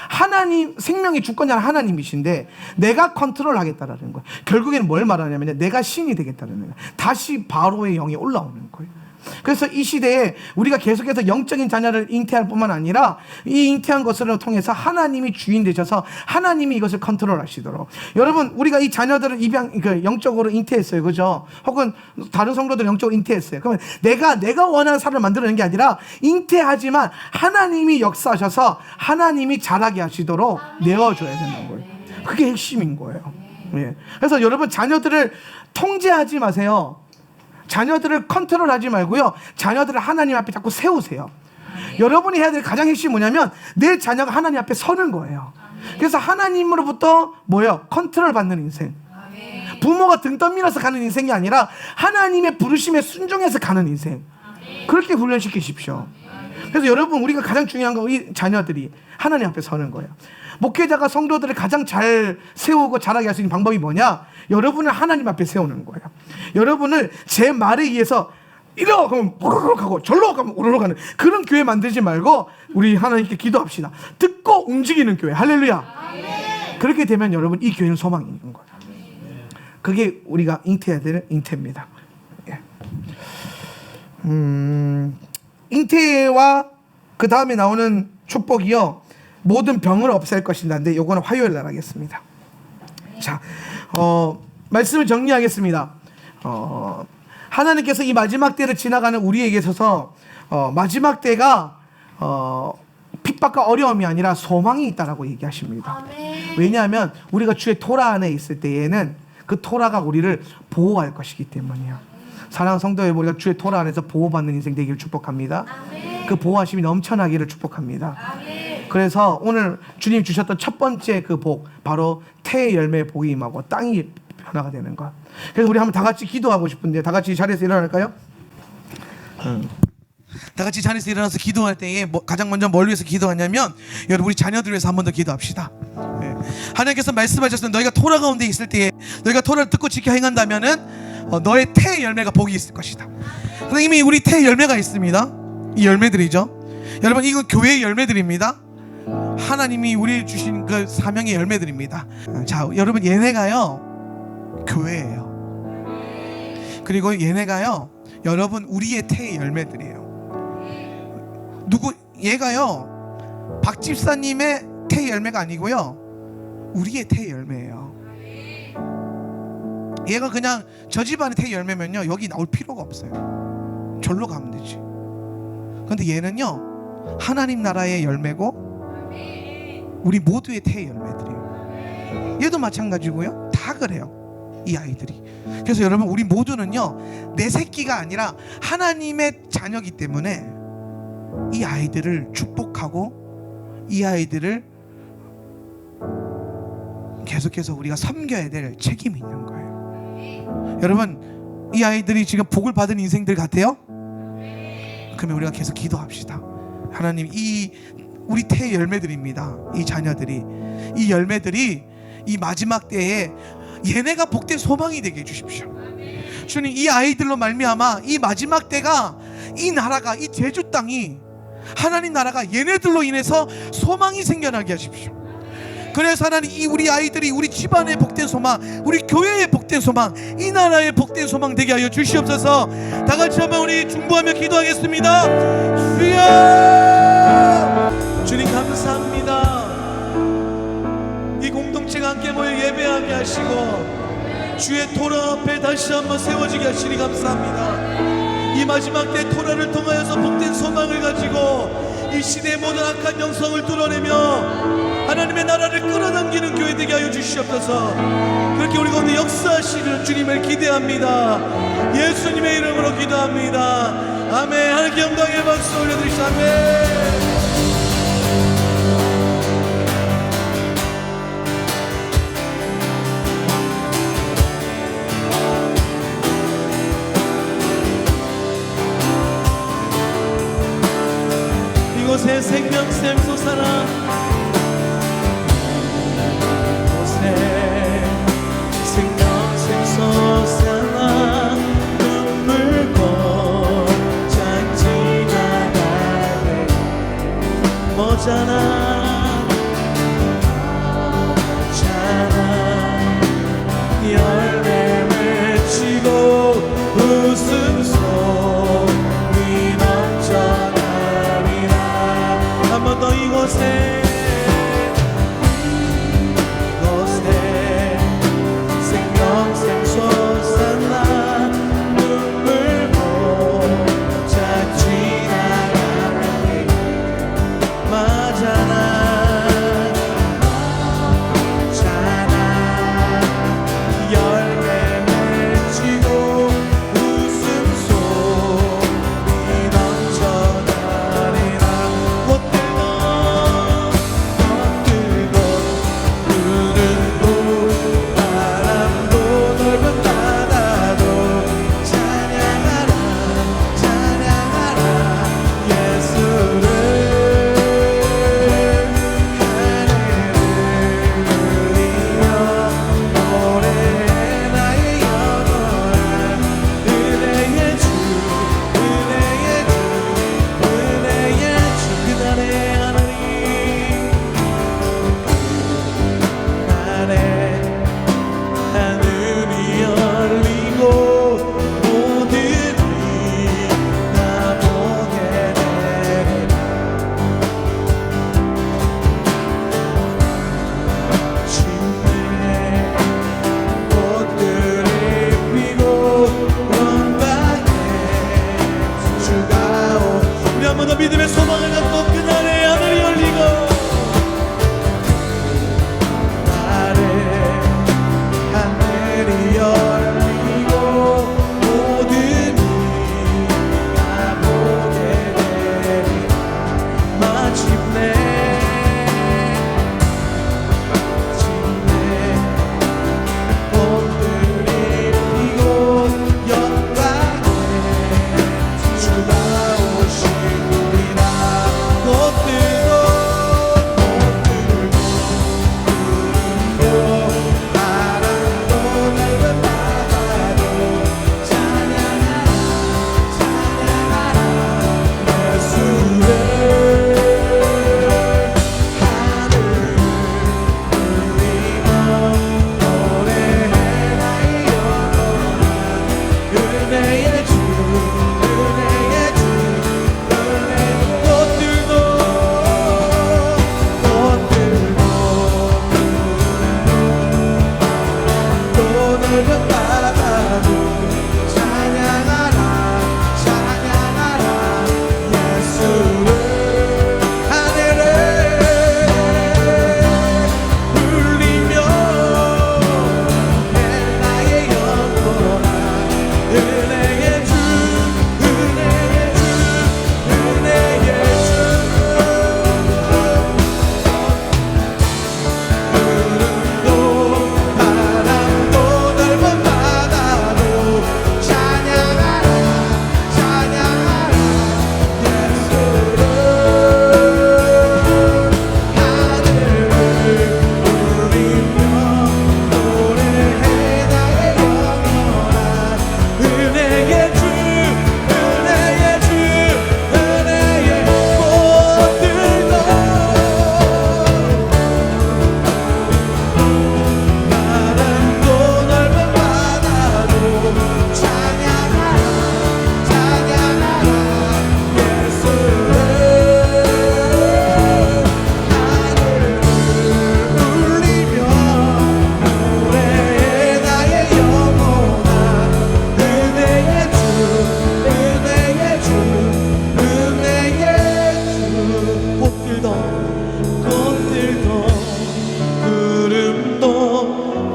Speaker 2: 하나님, 생명의 주권자는 하나님이신데 내가 컨트롤하겠다라는 거예요. 결국에는 뭘 말하냐면 내가 신이 되겠다는 거예요. 다시 바로의 영이 올라오는 거예요. 그래서 이 시대에 우리가 계속해서 영적인 자녀를 잉태할 뿐만 아니라 이 잉태한 것을 통해서 하나님이 주인 되셔서 하나님이 이것을 컨트롤 하시도록. 여러분, 우리가 이 자녀들을 영적으로 잉태했어요. 그죠? 혹은 다른 성도들 영적으로 잉태했어요. 그러면 내가 원하는 사람을 만들어내는 게 아니라 잉태하지만 하나님이 역사하셔서 하나님이 자라게 하시도록 내어줘야 되는 거예요. 그게 핵심인 거예요. 예. 그래서 여러분, 자녀들을 통제하지 마세요. 자녀들을 컨트롤하지 말고요. 자녀들을 하나님 앞에 자꾸 세우세요. 여러분이 해야 될 가장 핵심이 뭐냐면 내 자녀가 하나님 앞에 서는 거예요. 그래서 하나님으로부터 뭐예요? 컨트롤 받는 인생. 부모가 등 떠밀어서 가는 인생이 아니라 하나님의 부르심에 순종해서 가는 인생. 그렇게 훈련시키십시오. 그래서 여러분, 우리가 가장 중요한 건 우리 자녀들이 하나님 앞에 서는 거예요. 목회자가 성도들을 가장 잘 세우고 자라게 할 수 있는 방법이 뭐냐? 여러분을 하나님 앞에 세우는 거예요. 여러분을 제 말에 의해서 이러 가면 오르륵 하고 절로 가면 오르륵 하는 그런 교회 만들지 말고 우리 하나님께 기도합시다. 듣고 움직이는 교회. 할렐루야. 그렇게 되면 여러분, 이 교회는 소망이 있는 거예요. 그게 우리가 잉태해야 될 잉태입니다. 예. 잉태와 그 다음에 나오는 축복이요, 모든 병을 없앨 것인다인데 요거는 화요일 날 하겠습니다. 자, 말씀을 정리하겠습니다. 하나님께서 이 마지막 때를 지나가는 우리에게 있어서 마지막 때가 핍박과 어려움이 아니라 소망이 있다라고 얘기하십니다. 왜냐하면 우리가 주의 토라 안에 있을 때에는 그 토라가 우리를 보호할 것이기 때문이에요. 사랑하는 성도 여러분, 우리가 주의 토라 안에서 보호받는 인생 되기를 축복합니다. 그 보호하심이 넘쳐나기를 축복합니다. 그래서 오늘 주님 주셨던 첫 번째 그 복, 바로 태의 열매의 복이 임하고 땅이 변화가 되는 것. 그래서 우리 한번 다 같이 기도하고 싶은데, 다 같이 자리에서 일어날까요? 다 같이 자리에서 일어나서 기도할 때에 가장 먼저 뭘 위해서 기도하냐면, 여러분, 우리 자녀들 위해서 한 번 더 기도합시다. 하나님께서 말씀하셨어요. 너희가 토라 가운데 있을 때에 너희가 토라를 듣고 지켜 행한다면은 너의 태의 열매가 복이 있을 것이다. 그래서 이미 우리 태의 열매가 있습니다. 이 열매들이죠. 여러분, 이건 교회의 열매들입니다. 하나님이 우리 주신 그 사명의 열매들입니다. 자, 여러분, 얘네가요 교회예요. 그리고 얘네가요, 여러분, 우리의 태의 열매들이에요. 얘가요 박 집사님의 태의 열매가 아니고요, 우리의 태의 열매예요. 얘가 그냥 저 집안의 태의 열매면요, 여기 나올 필요가 없어요. 절로 가면 되지. 근데 얘는요, 하나님 나라의 열매고 우리 모두의 태의 열매들이에요. 얘도 마찬가지고요. 다 그래요, 이 아이들이. 그래서 여러분, 우리 모두는요, 내 새끼가 아니라 하나님의 자녀이기 때문에 이 아이들을 축복하고 이 아이들을 계속해서 우리가 섬겨야 될 책임이 있는 거예요. 여러분, 이 아이들이 지금 복을 받은 인생들 같아요? 그러면 우리가 계속 기도합시다. 하나님, 이 우리 태의 열매들입니다. 이 자녀들이, 이 열매들이 이 마지막 때에 얘네가 복된 소망이 되게 해주십시오. 주님, 이 아이들로 말미암아 이 마지막 때가, 이 나라가, 이 제주 땅이, 하나님 나라가 얘네들로 인해서 소망이 생겨나게 하십시오. 그래서 하나님, 이 우리 아이들이 우리 집안의 복된 소망, 우리 교회의 복된 소망, 이 나라의 복된 소망 되게 하여 주시옵소서. 다 같이 한번 우리 중보하며 기도하겠습니다. 주여, 주님 감사합니다. 이 공동체가 함께 모여 예배하게 하시고 주의 토라 앞에 다시 한번 세워지게 하시니 감사합니다. 이 마지막 때 토라를 통하여서 복된 소망을 가지고 이 시대의 모든 악한 영성을 뚫어내며 하나님의 나라를 끌어당기는 교회 되게 하여 주시옵소서. 그렇게 우리 가운데 역사하시는 주님을 기대합니다. 예수님의 이름으로 기도합니다. 아멘. 하나님께 영광의 박수 올려드리시죠. 아멘. 이곳에 생명샘 솟아라. 이곳에 생명샘 솟아라. 눈물고 잔지나가네 모자라.
Speaker 4: 열매 맺히고 웃음소리 넘쳐나리라. 한 번 더 이곳에 생명샘 솟아나 눈물 보자 지나가네. 맞아나 열매 맺히고 웃음소리 넘쳐나리라. 꽃들도 푸른도 바람도 넓은 바다도 찬양하라 찬양하라 예수를. 하늘이 열리고 모든 나 보게 되리라. 침대 꽃들이 피고 원방에 주가 오. 우리 한 번 더 믿음의 소망을 갖고 그날에 하늘이 열리고 하늘이 열리고 모든 이가 보게 되리. 마침내 꽃들이 피고 영광에 주가 오시리라. 꽃들도 바람도 넓은 바다도 찬양하라 찬양하라 예수를. 하늘을 울리며 노래해 나의 영혼아. 은혜의 주 은혜의 주 은혜의 꽃들도 또 넓은 바다도 찬양하라 찬양하라 예수를. 하늘을 울리며 나의 영혼아. 은혜의 주 은혜의 주 은혜의 주. 구름도 바람도 넓은 바다도 찬양하라 찬양하라 예수를. 하늘을 울리며 노래해 나의 영혼아. 은혜의 주 은혜의 주 은혜의 꽃들도 바람도 넓은 바다도 찬양하라 찬양하라 예수를. 하늘을 울리며 노래해 나의 영혼아. 은혜의 주 은혜의 주 은혜의 주. 꽃들도 구름도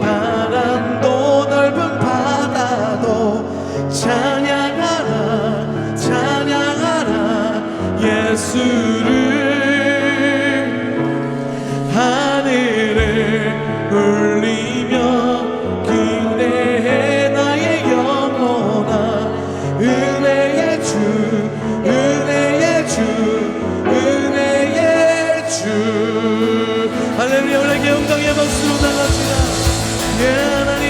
Speaker 4: 바람도 넓은 바다도 찬양하라 찬양하라 예수를. 하늘을 울리며 기대해 나의 영혼아. 은혜의 주 은혜의 주 은혜의 주. 할렐루야. 우리 영광의 박수로 나갑시다. 예 하나님.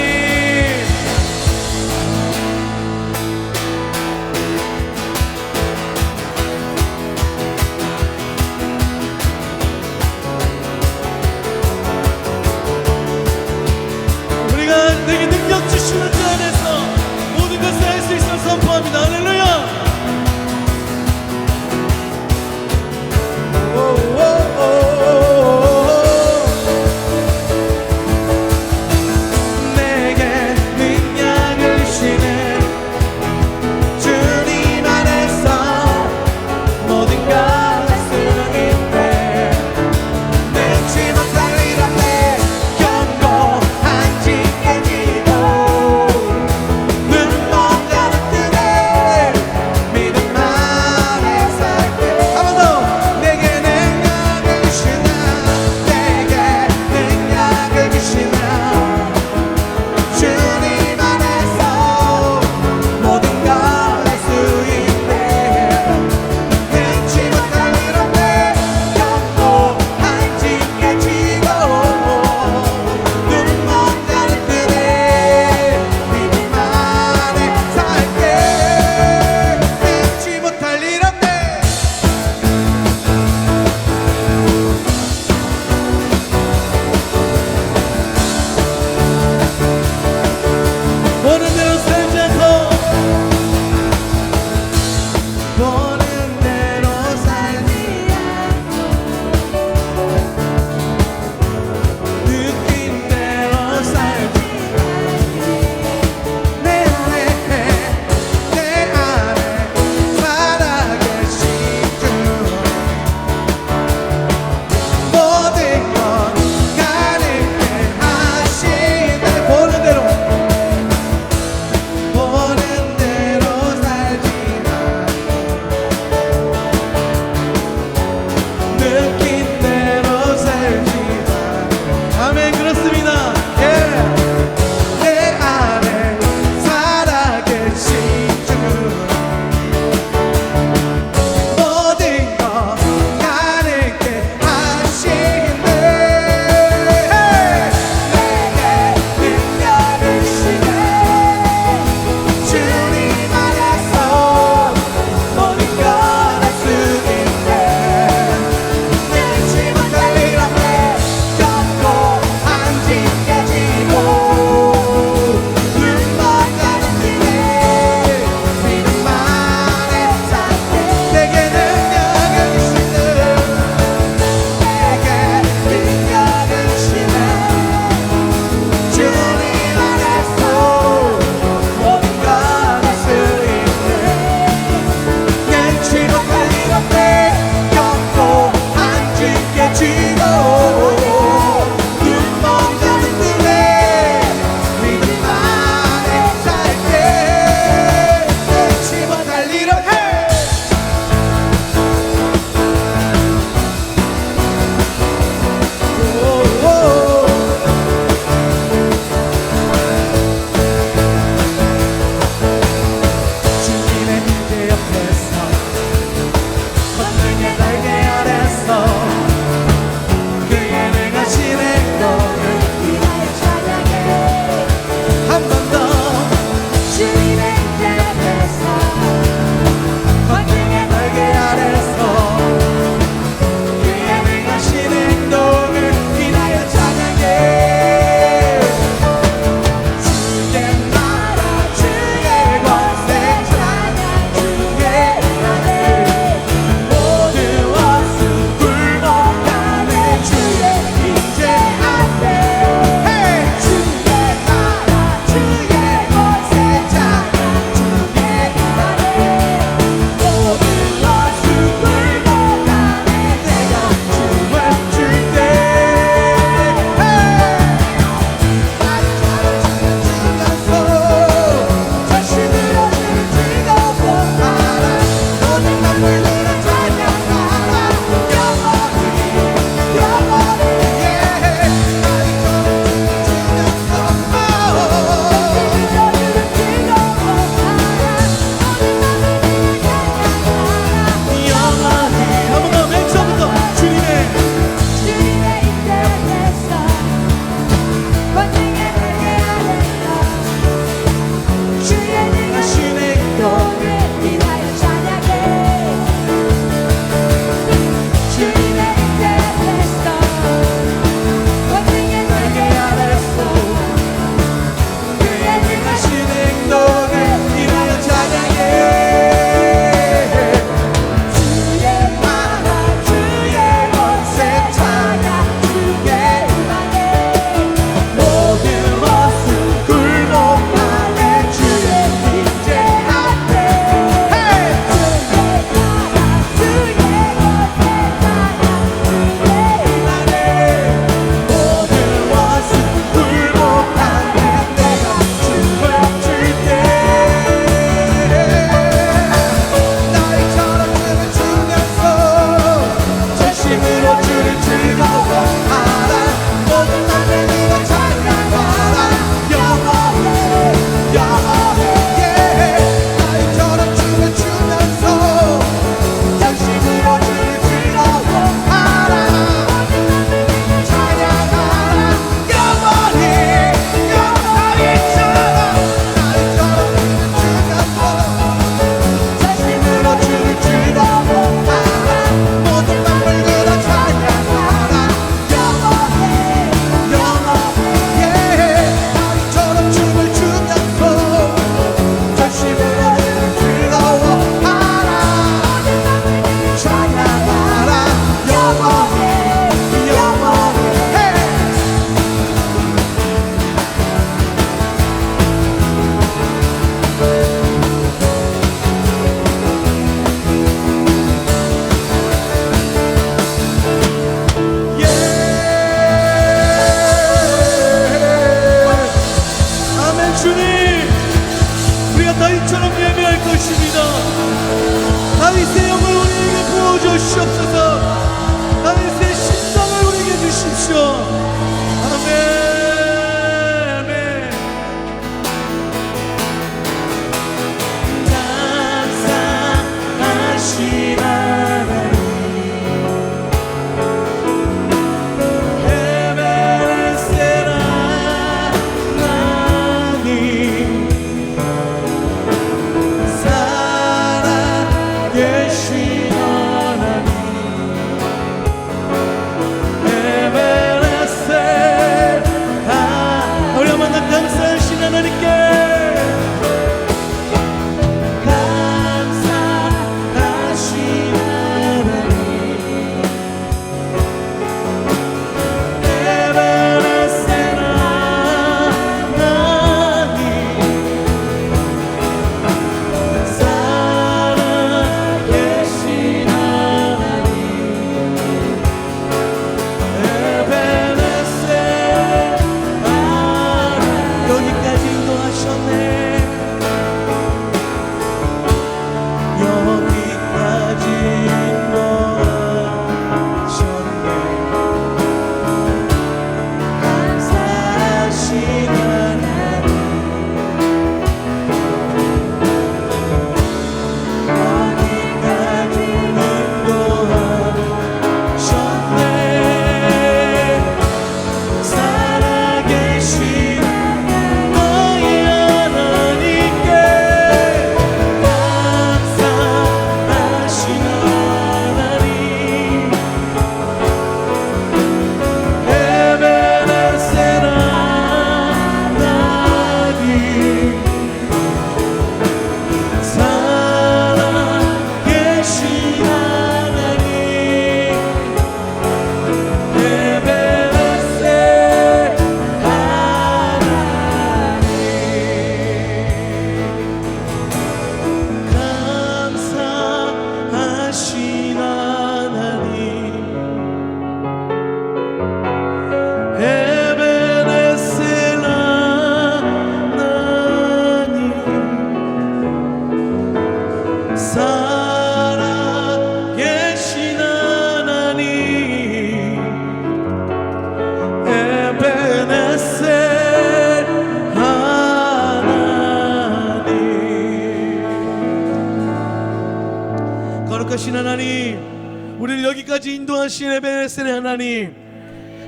Speaker 4: 끝까지 인도하신 에베네셀의 하나님,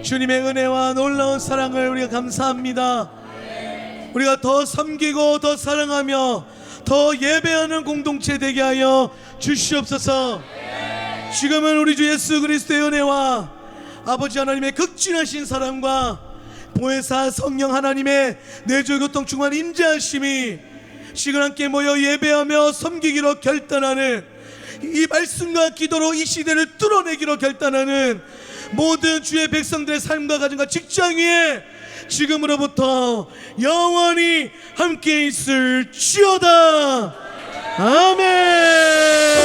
Speaker 4: 주님의 은혜와 놀라운 사랑을 우리가 감사합니다. 우리가 더 섬기고 더 사랑하며 더 예배하는 공동체 되게 하여 주시옵소서. 지금은 우리 주 예수 그리스도의 은혜와 아버지 하나님의 극진하신 사랑과 보혜사 성령 하나님의 내주 교통 충만 임재하심이 지금 함께 모여 예배하며 섬기기로 결단하는, 이 말씀과 기도로 이 시대를 뚫어내기로 결단하는 모든 주의 백성들의 삶과 가정과 직장 위에 지금으로부터 영원히 함께 있을지어다. 아멘.